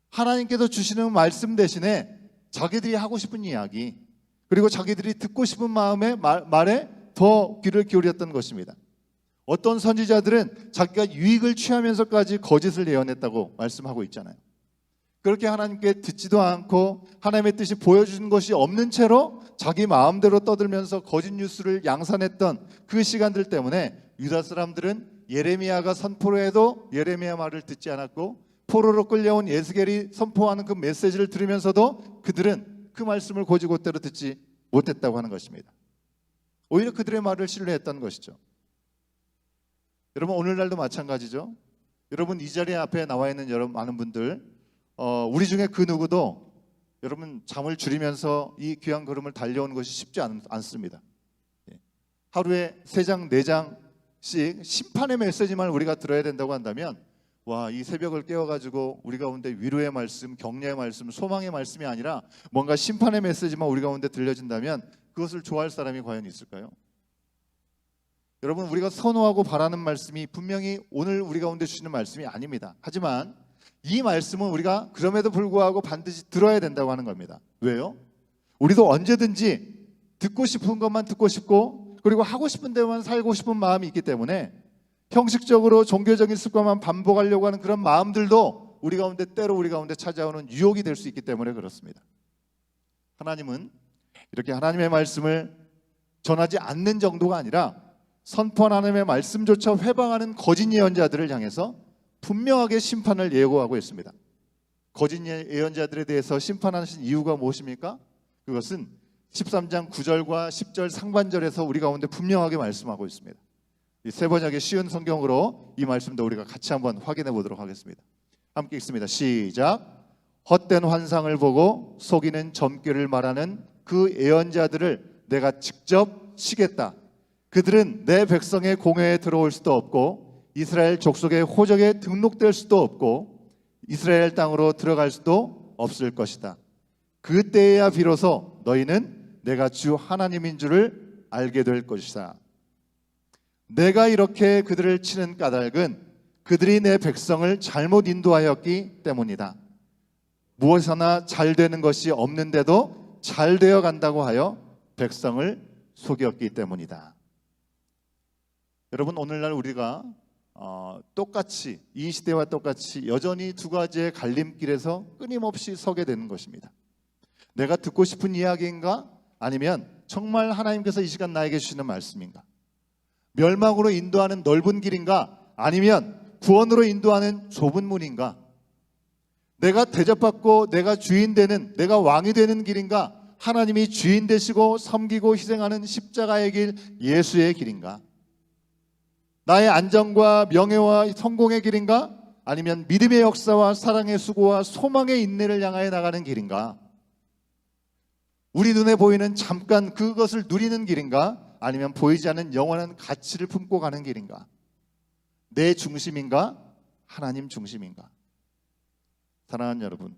하나님께서 주시는 말씀 대신에 자기들이 하고 싶은 이야기, 그리고 자기들이 듣고 싶은 마음의 말에 더 귀를 기울였던 것입니다. 어떤 선지자들은 자기가 유익을 취하면서까지 거짓을 예언했다고 말씀하고 있잖아요. 그렇게 하나님께 듣지도 않고 하나님의 뜻이 보여주는 것이 없는 채로 자기 마음대로 떠들면서 거짓 뉴스를 양산했던 그 시간들 때문에 유다 사람들은 예레미야가 선포를 해도 예레미야 말을 듣지 않았고, 포로로 끌려온 예스겔이 선포하는 그 메시지를 들으면서도 그들은 그 말씀을 곧이곧대로 듣지 못했다고 하는 것입니다. 오히려 그들의 말을 신뢰했던 것이죠. 여러분, 오늘날도 마찬가지죠. 여러분, 이 자리 앞에 나와 있는 여러분 많은 분들, 우리 중에 그 누구도 여러분 잠을 줄이면서 이 귀한 걸음을 달려오는 것이 쉽지 않습니다. 하루에 3장 4장씩 심판의 메시지만 우리가 들어야 된다고 한다면, 와, 이 새벽을 깨워가지고 우리 가운데 위로의 말씀, 격려의 말씀, 소망의 말씀이 아니라 뭔가 심판의 메시지만 우리 가운데 들려진다면 그것을 좋아할 사람이 과연 있을까요? 여러분, 우리가 선호하고 바라는 말씀이 분명히 오늘 우리 가운데 주시는 말씀이 아닙니다. 하지만 이 말씀은 우리가 그럼에도 불구하고 반드시 들어야 된다고 하는 겁니다. 왜요? 우리도 언제든지 듣고 싶은 것만 듣고 싶고, 그리고 하고 싶은 데만 살고 싶은 마음이 있기 때문에 형식적으로 종교적인 습관만 반복하려고 하는 그런 마음들도 우리 가운데 때로 우리 가운데 찾아오는 유혹이 될 수 있기 때문에 그렇습니다. 하나님은 이렇게 하나님의 말씀을 전하지 않는 정도가 아니라 선포한 하나님의 말씀조차 회방하는 거짓 예언자들을 향해서 분명하게 심판을 예고하고 있습니다. 거짓 예언자들에 대해서 심판하신 이유가 무엇입니까? 그것은 13장 9절과 10절 상반절에서 우리 가운데 분명하게 말씀하고 있습니다. 이 세 번역의 쉬운 성경으로 이 말씀도 우리가 같이 한번 확인해 보도록 하겠습니다. 함께 읽습니다. 시작. 헛된 환상을 보고 속이는 점괘를 말하는 그 예언자들을 내가 직접 치겠다. 그들은 내 백성의 공회에 들어올 수도 없고 이스라엘 족속의 호적에 등록될 수도 없고 이스라엘 땅으로 들어갈 수도 없을 것이다. 그때야 비로소 너희는 내가 주 하나님인 줄을 알게 될 것이다. 내가 이렇게 그들을 치는 까닭은 그들이 내 백성을 잘못 인도하였기 때문이다. 무엇이나 잘 되는 것이 없는데도 잘 되어 간다고 하여 백성을 속였기 때문이다. 여러분, 오늘날 우리가 똑같이 이 시대와 똑같이 여전히 두 가지의 갈림길에서 끊임없이 서게 되는 것입니다. 내가 듣고 싶은 이야기인가? 아니면 정말 하나님께서 이 시간 나에게 주시는 말씀인가? 멸망으로 인도하는 넓은 길인가? 아니면 구원으로 인도하는 좁은 문인가? 내가 대접받고 내가 주인 되는, 내가 왕이 되는 길인가? 하나님이 주인 되시고 섬기고 희생하는 십자가의 길, 예수의 길인가? 나의 안정과 명예와 성공의 길인가? 아니면 믿음의 역사와 사랑의 수고와 소망의 인내를 향하여 나가는 길인가? 우리 눈에 보이는 잠깐 그것을 누리는 길인가? 아니면 보이지 않는 영원한 가치를 품고 가는 길인가? 내 중심인가? 하나님 중심인가? 사랑하는 여러분,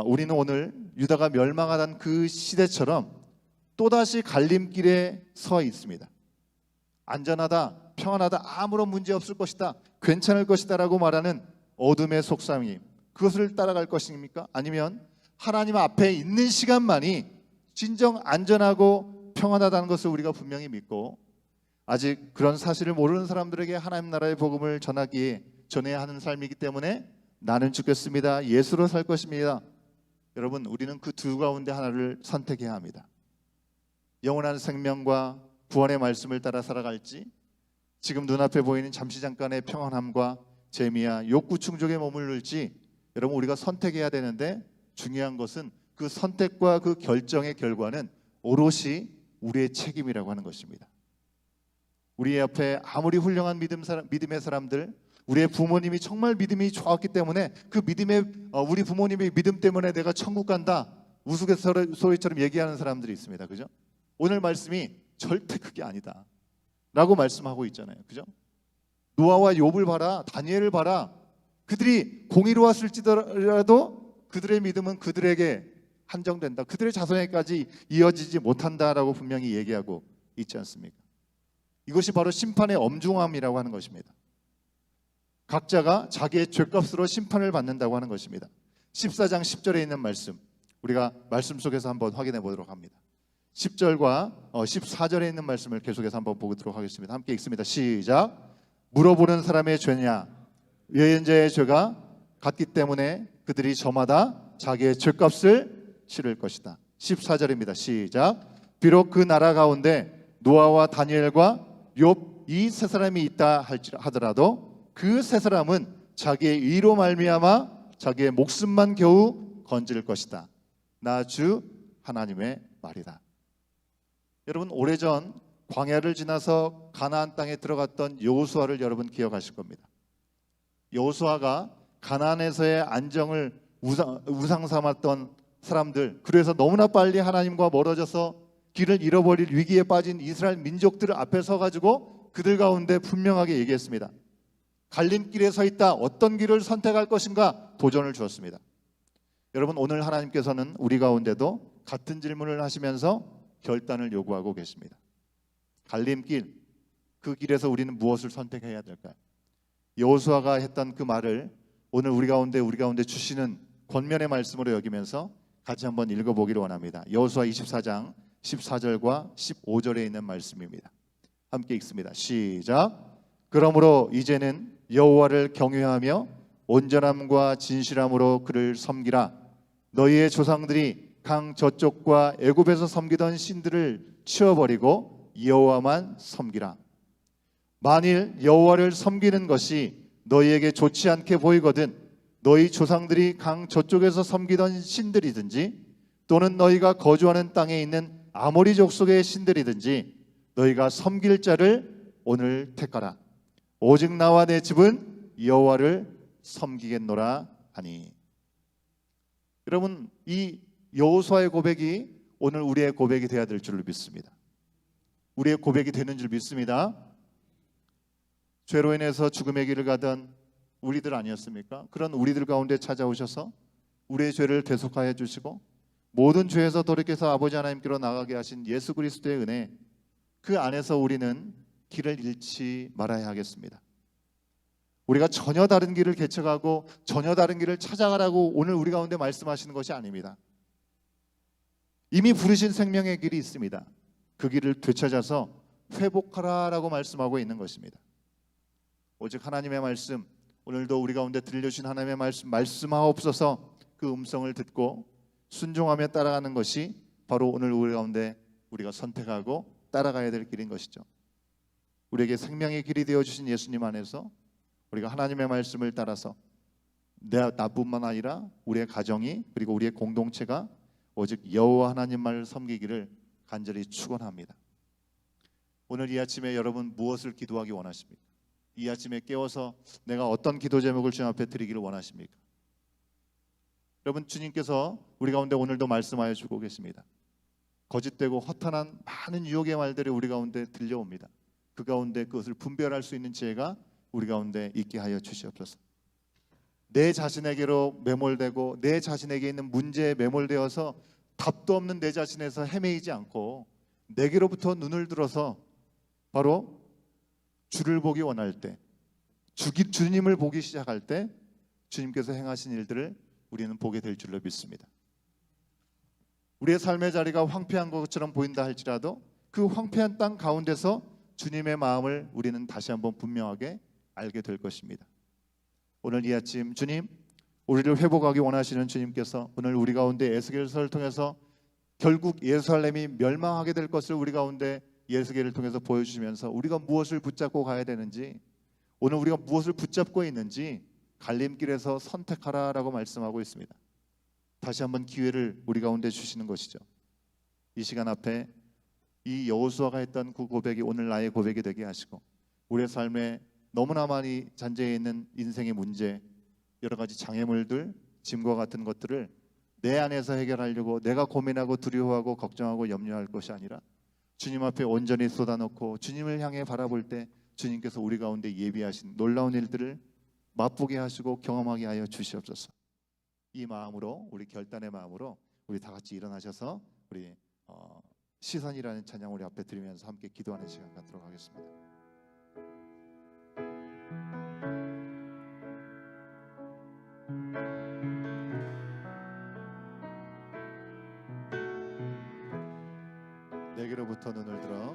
우리는 오늘 유다가 멸망하던 그 시대처럼 또다시 갈림길에 서 있습니다. 안전하다, 평안하다, 아무런 문제 없을 것이다, 괜찮을 것이다 라고 말하는 어둠의 속삭임, 그것을 따라갈 것입니까? 아니면 하나님 앞에 있는 시간만이 진정 안전하고 평안하다는 것을 우리가 분명히 믿고, 아직 그런 사실을 모르는 사람들에게 하나님 나라의 복음을 전해야 하는 삶이기 때문에 나는 죽겠습니다, 예수로 살 것입니다. 여러분, 우리는 그 두 가운데 하나를 선택해야 합니다. 영원한 생명과 구원의 말씀을 따라 살아갈지, 지금 눈앞에 보이는 잠시 잠깐의 평안함과 재미와 욕구 충족에 머무를지, 여러분, 우리가 선택해야 되는데, 중요한 것은 그 선택과 그 결정의 결과는 오롯이 우리의 책임이라고 하는 것입니다. 우리 옆에 아무리 훌륭한 믿음의 사람들, 우리의 부모님이 정말 믿음이 좋았기 때문에 그 믿음의 우리 부모님의 믿음 때문에 내가 천국 간다, 우스갯소리처럼 얘기하는 사람들이 있습니다. 그죠? 오늘 말씀이 절대 그게 아니다 라고 말씀하고 있잖아요. 그죠? 노아와 욥을 봐라, 다니엘을 봐라. 그들이 공의로웠을지라도 그들의 믿음은 그들에게 한정된다. 그들의 자손에까지 이어지지 못한다라고 분명히 얘기하고 있지 않습니까? 이것이 바로 심판의 엄중함이라고 하는 것입니다. 각자가 자기의 죄값으로 심판을 받는다고 하는 것입니다. 14장 10절에 있는 말씀, 우리가 말씀 속에서 한번 확인해 보도록 합니다. 10절과 14절에 있는 말씀을 계속해서 한번 보도록 하겠습니다. 함께 읽습니다. 시작. 물어보는 사람의 죄냐? 예언자의 죄가 같기 때문에 그들이 저마다 자기의 죄값을 치를 것이다. 14절입니다. 시작. 비록 그 나라 가운데 노아와 다니엘과 욥 이 세 사람이 있다 하더라도 그 세 사람은 자기의 의로 말미암아 자기의 목숨만 겨우 건질 것이다. 나 주 하나님의 말이다. 여러분, 오래전 광야를 지나서 가나안 땅에 들어갔던 여호수아를 여러분 기억하실 겁니다. 여호수아가 가나안에서의 안정을 우상 삼았던 사람들, 그래서 너무나 빨리 하나님과 멀어져서 길을 잃어버릴 위기에 빠진 이스라엘 민족들 앞에 서가지고 그들 가운데 분명하게 얘기했습니다. 갈림길에 서 있다. 어떤 길을 선택할 것인가 도전을 주었습니다. 여러분, 오늘 하나님께서는 우리 가운데도 같은 질문을 하시면서 결단을 요구하고 계십니다. 갈림길, 그 길에서 우리는 무엇을 선택해야 될까요? 여호수아가 했던 그 말을 오늘 우리 가운데 주시는 권면의 말씀으로 여기면서 같이 한번 읽어보기를 원합니다. 여호수아 24장 14절과 15절에 있는 말씀입니다. 함께 읽습니다. 시작. 그러므로 이제는 여호와를 경외하며 온전함과 진실함으로 그를 섬기라. 너희의 조상들이 강 저쪽과 애굽에서 섬기던 신들을 치워버리고 여호와만 섬기라. 만일 여호와를 섬기는 것이 너희에게 좋지 않게 보이거든 너희 조상들이 강 저쪽에서 섬기던 신들이든지 또는 너희가 거주하는 땅에 있는 아모리 족속의 신들이든지 너희가 섬길 자를 오늘 택하라. 오직 나와 내 집은 여호와를 섬기겠노라 하니. 여러분, 이 여호수아의 고백이 오늘 우리의 고백이 되어야 될 줄로 믿습니다. 우리의 고백이 되는 줄 믿습니다. 죄로 인해서 죽음의 길을 가던 우리들 아니었습니까? 그런 우리들 가운데 찾아오셔서 우리의 죄를 대속하여 주시고 모든 죄에서 돌이켜서 아버지 하나님께로 나가게 하신 예수 그리스도의 은혜, 그 안에서 우리는 길을 잃지 말아야 하겠습니다. 우리가 전혀 다른 길을 개척하고 전혀 다른 길을 찾아가라고 오늘 우리 가운데 말씀하시는 것이 아닙니다. 이미 부르신 생명의 길이 있습니다. 그 길을 되찾아서 회복하라라고 말씀하고 있는 것입니다. 오직 하나님의 말씀, 오늘도 우리 가운데 들려주신 하나님의 말씀하옵소서. 그 음성을 듣고 순종하며 따라가는 것이 바로 오늘 우리 가운데 우리가 선택하고 따라가야 될 길인 것이죠. 우리에게 생명의 길이 되어주신 예수님 안에서 우리가 하나님의 말씀을 따라서 나뿐만 아니라 우리의 가정이 그리고 우리의 공동체가 오직 여호와 하나님만을 섬기기를 간절히 축원합니다. 오늘 이 아침에 여러분 무엇을 기도하기 원하십니까? 이 아침에 깨워서 내가 어떤 기도 제목을 주님 앞에 드리기를 원하십니까? 여러분, 주님께서 우리 가운데 오늘도 말씀하여 주고 계십니다. 거짓되고 허탄한 많은 유혹의 말들이 우리 가운데 들려옵니다. 그 가운데 그것을 분별할 수 있는 지혜가 우리 가운데 있게 하여 주시옵소서. 내 자신에게로 매몰되고 내 자신에게 있는 문제에 매몰되어서 답도 없는 내 자신에서 헤매이지 않고 내게로부터 눈을 들어서 바로 주를 보기 원할 때, 주님을 보기 시작할 때 주님께서 행하신 일들을 우리는 보게 될 줄로 믿습니다. 우리의 삶의 자리가 황폐한 것처럼 보인다 할지라도 그 황폐한 땅 가운데서 주님의 마음을 우리는 다시 한번 분명하게 알게 될 것입니다. 오늘 이 아침 주님, 우리를 회복하기 원하시는 주님께서 오늘 우리 가운데 에스겔서를 통해서 결국 예루살렘이 멸망하게 될 것을 우리 가운데 예수계를 통해서 보여주시면서 우리가 무엇을 붙잡고 가야 되는지, 오늘 우리가 무엇을 붙잡고 있는지 갈림길에서 선택하라라고 말씀하고 있습니다. 다시 한번 기회를 우리 가운데 주시는 것이죠. 이 시간 앞에 이 여호수아가 했던 그 고백이 오늘 나의 고백이 되게 하시고 우리의 삶에 너무나 많이 잔재해 있는 인생의 문제, 여러 가지 장애물들, 짐과 같은 것들을 내 안에서 해결하려고 내가 고민하고 두려워하고 걱정하고 염려할 것이 아니라 주님 앞에 온전히 쏟아놓고 주님을 향해 바라볼 때 주님께서 우리 가운데 예비하신 놀라운 일들을 맛보게 하시고 경험하게 하여 주시옵소서. 이 마음으로, 우리 결단의 마음으로 우리 다 같이 일어나셔서 우리 시선이라는 찬양 우리 앞에 드리면서 함께 기도하는 시간 갖도록 하겠습니다. 내게로부터 눈을 들어,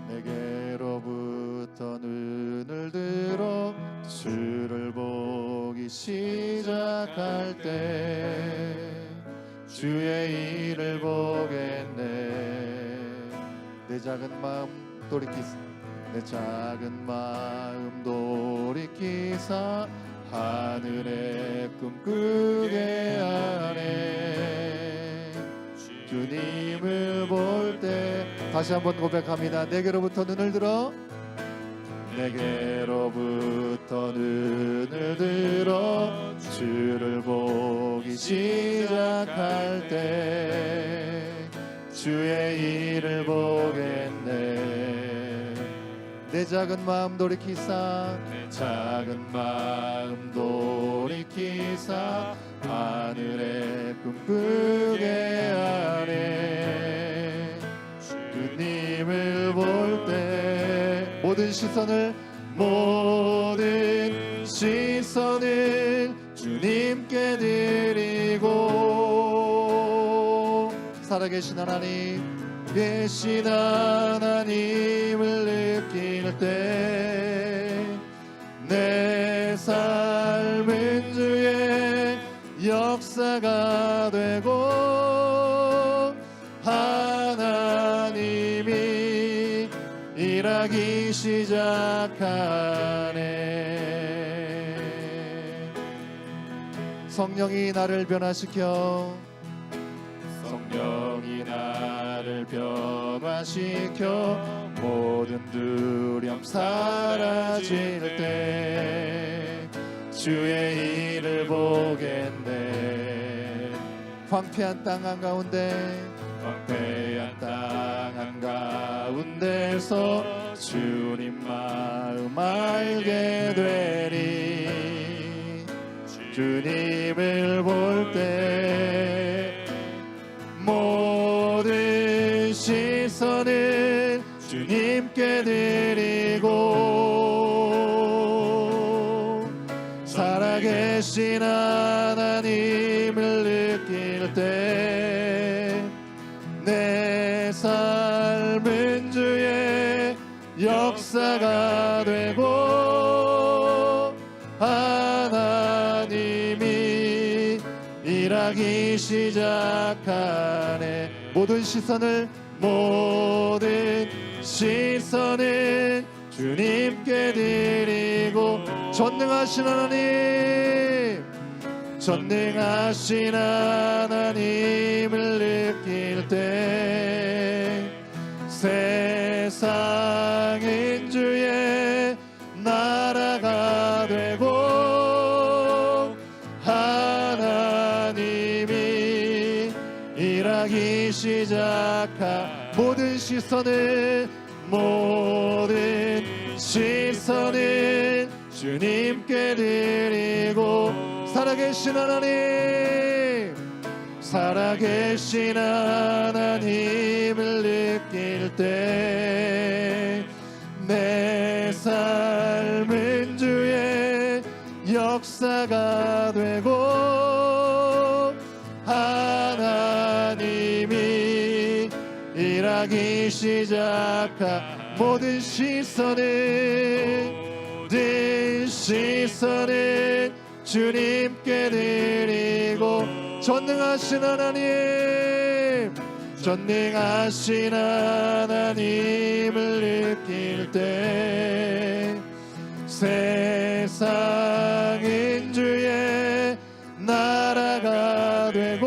내게로부터 눈을 들어 주를 보기 시작할 때 주의 일을 보겠네. 내 작은 마음 돌이키사, 내 작은 마음 돌이키사 하늘의 꿈꾸게 하네. 주님을 볼 때 다시 한번 고백합니다. 내게로부터 눈을 들어, 내게로부터 눈을 들어 주를 보기 시작할 때 주의 일을 보겠네. 내 작은 마음 돌이키사, 내 작은 마음 돌이키사 하늘의 꿈꾸게 하네. 주님을 볼 때 모든 시선을 주님께 드리고 살아계신 하나님, 계신 하나님을 느낄 때 내 삶은 주의 역사가 되고 하나님이 일하기 시작하네. 성령이 나를 변화시켜, 성령이 나를 변화시켜 모든 두려움 사라질 때 주의 일을 보겠네. 황폐한 땅 한가운데, 황폐한 땅 한가운데서 주님 마음 알게 되리. 주님을 볼 때 모든 시선을 주님께 드리고 살아계신 하나님을 느낄 때 내 삶은 주의 역사가 되고 하나님이 일하기 시작하네. 모든 시선을 주님께 드리고 전능하신 하나님, 전능하신 하나님을 느낄 때 세상은 주의 나라가 되고 하나님이 일하기 시작하. 모든 시선을 주님께 드리고 살아계신 하나님, 살아계신 하나님을 느낄 때 내 삶은 주의 역사가 되고 하나님이 일하기 시작하. 모든 시선을 주님께 드리고 전능하신 하나님, 전능하신 하나님을 느낄 때 세상은 주의 나라가 되고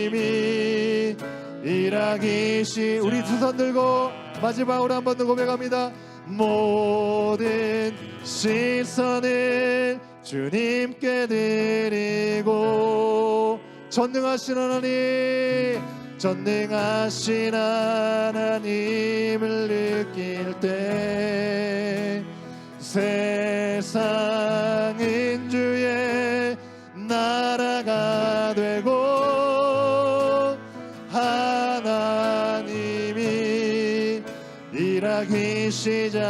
하나님이 일하기 시. 우리 두 손 들고 마지막으로 한 번 더 고백합니다. 모든 시선을 주님께 드리고 전능하신 하나님, 전능하신 하나님을 느낄 때 세상은 주의 나라가 되고 하나님이 일하기 시작하네.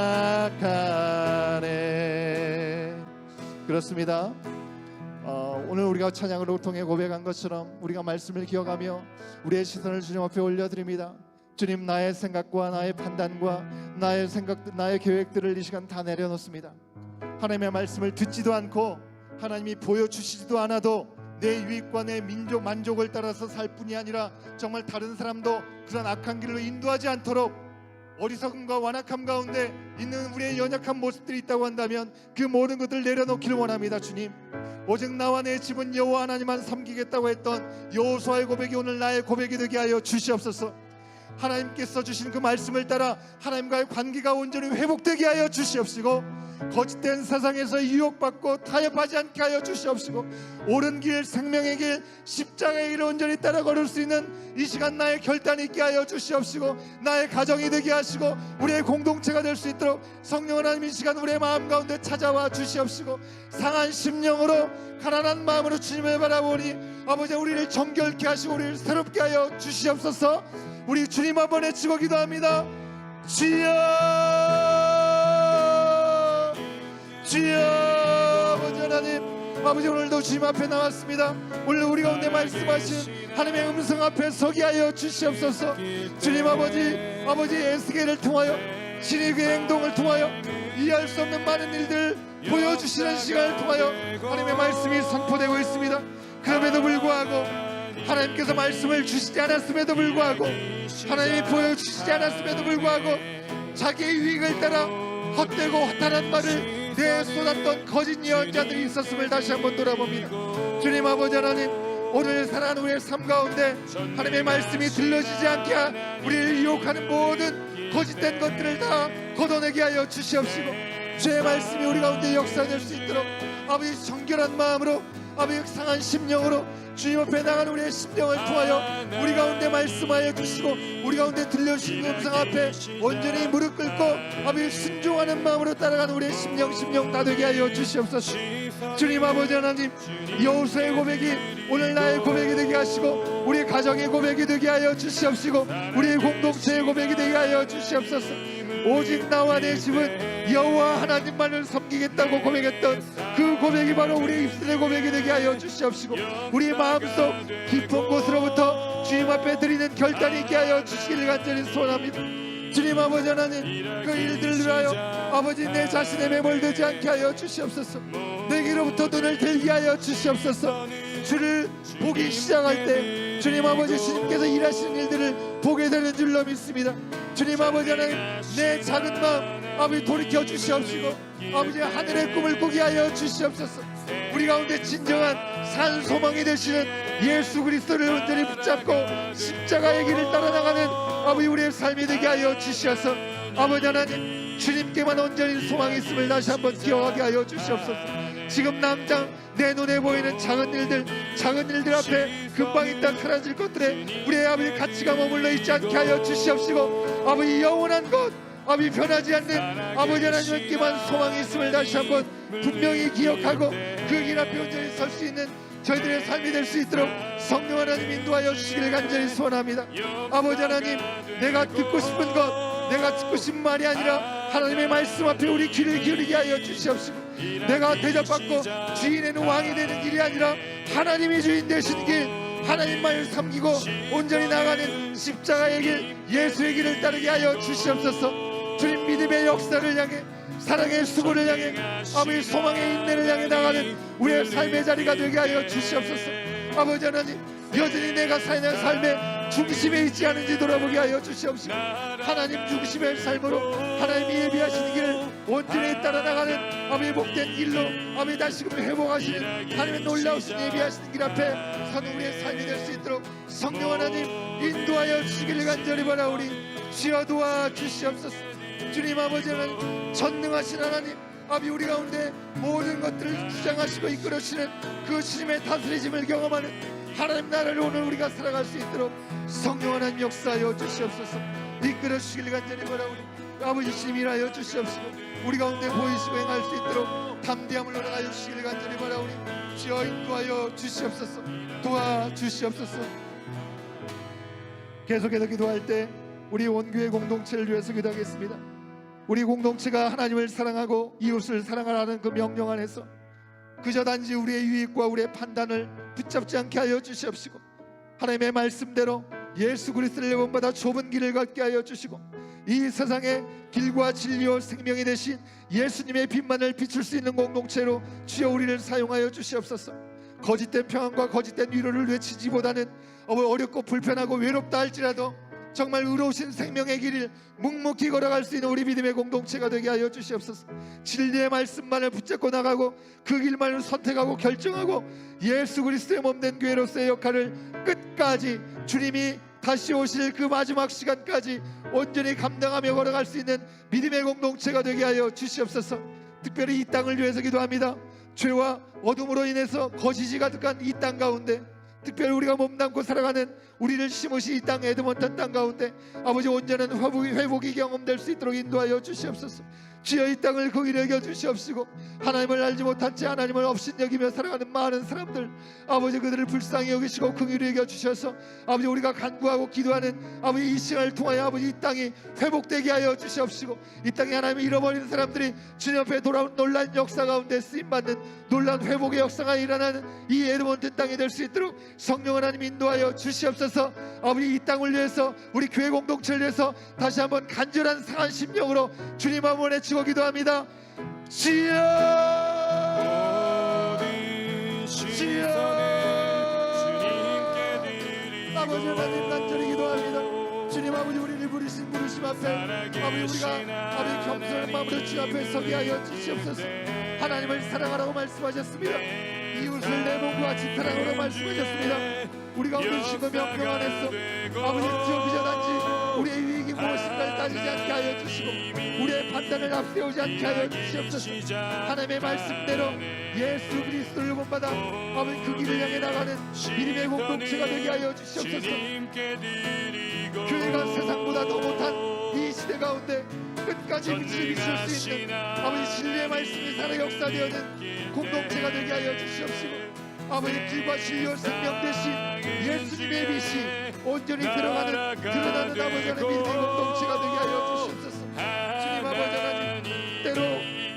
그렇습니다. 오늘 우리가 찬양으로 통해 고백한 것처럼 우리가 말씀을 기억하며 우리의 시선을 주님 앞에 올려드립니다. 주님, 나의 생각과 나의 판단과 나의 계획들을 이 시간 다 내려놓습니다. 하나님의 말씀을 듣지도 않고 하나님이 보여주시지도 않아도 내 유익과 내 민족 만족을 따라서 살 뿐이 아니라 정말 다른 사람도 그런 악한 길로 인도하지 않도록 어리석음과 완악함 가운데 있는 우리의 연약한 모습들이 있다고 한다면 그 모든 것들을 내려놓기를 원합니다. 주님, 오직 나와 내 집은 여호와 하나님만 섬기겠다고 했던 여호수아의 고백이 오늘 나의 고백이 되게 하여 주시옵소서. 하나님께서 주신 그 말씀을 따라 하나님과의 관계가 온전히 회복되게 하여 주시옵시고, 거짓된 세상에서 유혹받고 타협하지 않게 하여 주시옵시고, 옳은 길, 생명의 길, 십자가의 길을 온전히 따라 걸을 수 있는 이 시간 나의 결단이 있게 하여 주시옵시고, 나의 가정이 되게 하시고 우리의 공동체가 될 수 있도록 성령 하나님 이 시간 우리의 마음 가운데 찾아와 주시옵시고, 상한 심령으로 가난한 마음으로 주님을 바라보니 아버지 우리를 정결케 하시고 우리를 새롭게 하여 주시옵소서. 우리 주님 한번 외치고 기도합니다. 주여, 주여. 아버지 하나님, 아버지 오늘도 주님 앞에 나왔습니다. 오늘 우리 가운데 말씀하신 하나님의 음성 앞에 서게 하여 주시옵소서. 주님 아버지 에스겔을 통하여 신의 그 행동을 통하여 이해할 수 없는 많은 일들 보여주시는 시간을 통하여 하나님의 말씀이 선포되고 있습니다. 그럼에도 불구하고 하나님께서 말씀을 주시지 않았음에도 불구하고 하나님이 보여주시지 않았음에도 불구하고 자기의 유익을 따라 헛되고 허탄한 말을 내쏟았던 거짓 예언자들이 있었음을 다시 한번 돌아봅니다. 주님 아버지 하나님, 오늘 살아가는 우리의 삶 가운데 하나님의 말씀이 들려지지 않게 우리를 유혹하는 모든 거짓된 것들을 다 걷어내게 하여 주시옵시고, 주의 말씀이 우리 가운데 역사될 수 있도록 아버지 정결한 마음으로, 아버지 상한 심령으로 주님 앞에 나가는 우리의 심령을 통하여 우리 가운데 말씀하여 주시고 우리 가운데 들려주신 음성 앞에 온전히 무릎 꿇고 아버지 순종하는 마음으로 따라가는 우리의 심령 다 되게 하여 주시옵소서. 주님 아버지 하나님, 여호수아의 고백이 오늘 나의 고백이 되게 하시고 우리의 가정의 고백이 되게 하여 주시옵시고 우리의 공동체의 고백이 되게 하여 주시옵소서. 오직 나와 내 집은 여호와 하나님만을 섬기겠다고 고백했던 그 고백이 바로 우리의 입술의 고백이 되게 하여 주시옵시고, 우리 마음속 깊은 곳으로부터 주님 앞에 드리는 결단이 있게 하여 주시기를 간절히 소원합니다. 주님 아버지 하나님, 그 일들을 위하여 아버지 내 자신에 매몰되지 않게 하여 주시옵소서. 내게로부터 눈을 들게 하여 주시옵소서. 주를 보기 시작할 때 주님 아버지 주님께서 일하시는 일들을 보게 되는 줄로 믿습니다. 주님 아버지 하나님, 내 작은 마음 아버지 돌이켜 주시옵시고 아버지 하늘의 꿈을 꾸게 하여 주시옵소서. 우리 가운데 진정한 산 소망이 되시는 예수 그리스도를 온전히 붙잡고 십자가의 길을 따라 나가는 아버지 우리의 삶이 되게 하여 주시옵소서. 아버지 하나님, 주님께만 온전히 소망이 있음을 다시 한번 기억하게 하여 주시옵소서. 지금 당장 내 눈에 보이는 작은 일들 앞에 금방 있다 사라질 것들에 우리의 아버지 가치가 머물러 있지 않게 하여 주시옵시고, 아버지 영원한 것, 아버지 변하지 않는 아버지 하나님께만 소망이 있음을 다시 한번 분명히 기억하고 그 길 앞에 온전히 설 수 있는 저희들의 삶이 될 수 있도록 성령 하나님 인도하여 주시기를 간절히 소원합니다. 아버지 하나님, 내가 듣고 싶은 것, 내가 듣고 싶은 말이 아니라 하나님의 말씀 앞에 우리 귀를 기울이게 하여 주시옵시고, 내가 대접받고 주인에는 왕이 되는 길이 아니라 하나님이 주인 되신 길, 하나님만을 섬기고 온전히 나가는 십자가의 길, 예수의 길을 따르게 하여 주시옵소서. 주님 믿음의 역사를 향해, 사랑의 수고를 향해, 아버지 소망의 인내를 향해 나가는 우리의 삶의 자리가 되게 하여 주시옵소서. 아버지 하나님, 여전히 내가 사는 삶의 중심에 있지 않은지 돌아보게 하여 주시옵시고, 하나님 중심의 삶으로 하나님이 예비하시는 길을 온전히 따라 나가는 아버지 복된 길로 아버지 다시금 회복하시는 하나님의 놀라우신 예비하시는 길 앞에 서는 우리의 삶이 될 수 있도록 성령 하나님 인도하여 주시기를 간절히 바라오니 주여 도와 주시옵소서. 주님 아버지 하나님, 전능하신 하나님,
아버지 우리 가운데 모든 것들을 주장하시고 이끌어주시는 그 주님의 다스리심을 경험하는 하나님 나라를 오늘 우리가 살아갈 수 있도록 성령 하나님 역사하여 주시옵소서. 이끌어 주시길 간절히 바라오니 아버지 주님 일하여 주시옵시고 우리 가운데 보이시고 행할 수 있도록 담대함을 허락하여 주시길 간절히 바라오니 주여 인도하여 주시옵소서. 도와주시옵소서. 계속해서 기도할 때 우리 원교회 공동체를 위해서 기도하겠습니다. 우리 공동체가 하나님을 사랑하고 이웃을 사랑하라는 그 명령 안에서 그저 단지 우리의 유익과 우리의 판단을 붙잡지 않게 하여 주시옵시고 하나님의 말씀대로 예수 그리스도를 본받아 좁은 길을 걷게 하여 주시고 이 세상의 길과 진리와 생명이 되신 예수님의 빛만을 비출 수 있는 공동체로 주여 우리를 사용하여 주시옵소서. 거짓된 평안과 거짓된 위로를 외치지보다는 어렵고 불편하고 외롭다 할지라도 정말 의로우신 생명의 길을 묵묵히 걸어갈 수 있는 우리 믿음의 공동체가 되게 하여 주시옵소서. 진리의 말씀만을 붙잡고 나가고 그 길만을 선택하고 결정하고 예수 그리스도의 몸된 교회로서의 역할을 끝까지 주님이 다시 오실 그 마지막 시간까지 온전히 감당하며 걸어갈 수 있는 믿음의 공동체가 되게 하여 주시옵소서. 특별히 이 땅을 위해서 기도합니다. 죄와 어둠으로 인해서 거짓이 가득한 이 땅 가운데 특별히 우리가 몸담고 살아가는 우리를 심으시 이 땅 에드먼턴 땅 가운데 아버지 온전한 회복이 경험될 수 있도록 인도하여 주시옵소서. 주여 이 땅을 거기로 여겨 주시옵시고 하나님을 알지 못한 채 하나님을 업신여기며 살아가는 많은 사람들 아버지 그들을 불쌍히 여기시고 긍휼히 여겨 주셔서 아버지 우리가 간구하고 기도하는 아버지 이 시간을 통하여 아버지 이 땅이 회복되게 하여 주시옵시고 이 땅에 하나님을 잃어버리는 사람들이 주님 앞에 돌아온 놀라운 역사 가운데 쓰임받는 놀라운 회복의 역사가 일어나는 이 에드먼튼 땅이 될 수 있도록 성령 하나님 인도하여 주시옵소서. 아버지 이 땅을 위해서 우리 교회 공동체를 위해서 다시 한번 간절한 상한 심령으로 주님 앞에 치고 기도합니다. 주여 주여 아버지 하나님 간절히 기도합니다. 주님 아버지 우리를 부르심 앞에 아버지 우리가 아버지 겸손한 마음으로 주 앞에 서게 하여 주시옵소서. 하나님을 사랑하라고 말씀하셨습니다. 이웃을 내 몸과 같이 사랑하라고 말씀하셨습니다. 우리가 얻으신 그 명령 안에서 아버지 주여 그저 단지 우리의 유익이 무엇인가를 따지지 않게 하여 주시고 우리의 판단을 앞세우지 않게 하여 주시옵소서. 하나님의 말씀대로 예수 그리스도를 본받아 아버지 그 길을 향해 나가는 믿음의 공동체가 되게 하여 주시옵소서. 교회가 세상보다 더 못한 이 시대 가운데 끝까지 빛을 비출 수 있는 아버지 진리의 말씀이 살아 역사되어는 공동체가 되게 하여 주시옵시고 아버지 길과 진리와 생명 되신 예수님의 빛이 온전히 드러나는 아버지 하나님 믿음의 공동체가 되게 하여 주시옵소서. 주님 아버지 하나님 때로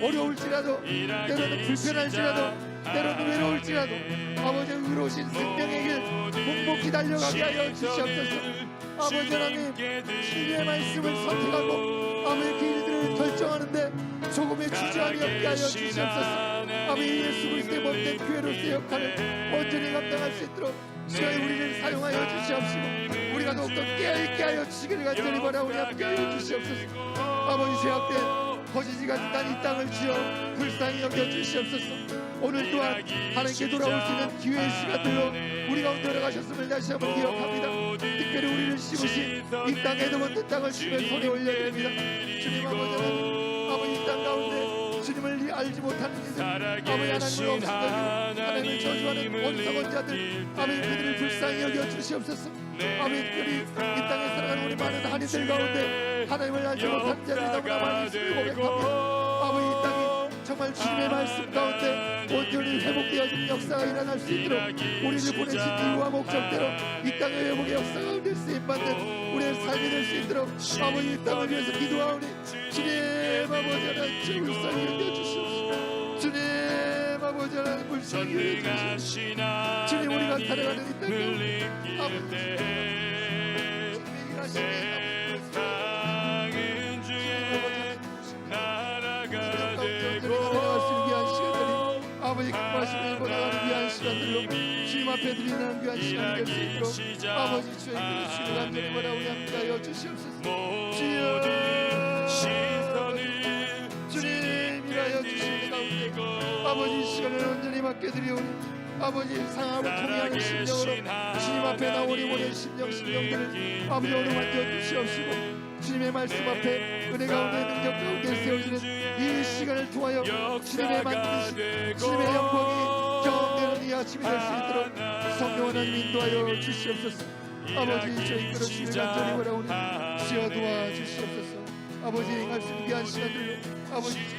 어려울지라도 때로는 불편할지라도 때로는 외로울지라도 아버지 의로우신 생명의 길 묵묵히 달려가게 하여 주시옵소서. 아버지 하나님 진리의 말씀을 선택하고 아버지 그 일들을 결정하는데 조금의 주저함이 없게 하여 주시옵소서. 아버지 예수 그리스도의 몸된 교회로서의 역할을 온전히 감당할 수 있도록 주여 우리를 사용하여 주시옵시고 우리가 더욱더 깨어있게 하여 주시기를 간절히 바라오니 함께 하여 주시옵소서. 아버지 죄악된 거짓이 가득한 이 땅을 주여 불쌍히 여겨 주시옵소서. 오늘 또한 하나님께 돌아올 수 있는 기회의 시간들로 우리 가운데 들어가셨음을 다시 한번 기억합니다. 특별히 우리를 심으신 이 땅에 에드먼튼 땅을 주님의 손에 올려드립니다. 주님 아버지 하나님 아버지 이 땅 가운데 주님을 알지 못하는 이들 아버지 하나님을 없애고 하나님을 저주하는 어리석은 자들 아버지 그들을 불쌍히 여겨 주시옵소서. 아버지 특별히 이 땅에 살아가는 우리 많은 한인들 가운데 하나님을 알지 못하는 자들이 너무나 많이 있음을 고백합니다. 아버지 이 땅이 정말 주님의 말씀 가운데 온전히 회복되어지는 역사가 일어날 수 있도록 우리를 보내신 이유와 목적대로 이 땅의 회복의 역사 가운데 쓰임받는 우리의 삶이 될 수 있도록 아버지 이 땅을 위해서 기도하오니 주님 아버지 하나님 불쌍히 여겨주시옵소서. 주님 아버지 하나님 불쌍히 여겨주시옵소서. 주님 우리가 살아가는 이 땅 가운데 아버지 주님이 일하시니 아버지 기뻐하시며 일궈나가는 귀한 시간들로 주님 앞에 드리는 귀한 시간이 될 수 있도록 아버지 주의 그릇을 간절히 바라오니 함께하여 주시옵소서. 주여 주님 일하여 주시는 가운데 아버지 이 시간을 온전히 맡겨드리오니 아버지 상하고 통해하는 심령으로 주님 앞에 나오니 모든 심령들을 아버지 어루만져 주시옵시고 주님의 말씀 앞에 은혜 가운데 능력 가운데 세워지는 이 시간을 통하여 주님의 만드신 주님의 영광이 경험되는 이 아침이 될 수 있도록 성령 하나님 인도하여 주시옵소서. 아버지 저희 그릇을 간절히 바라오니 주여 도와주시옵소서. 아버지 말씀 귀한 시간들로 아버지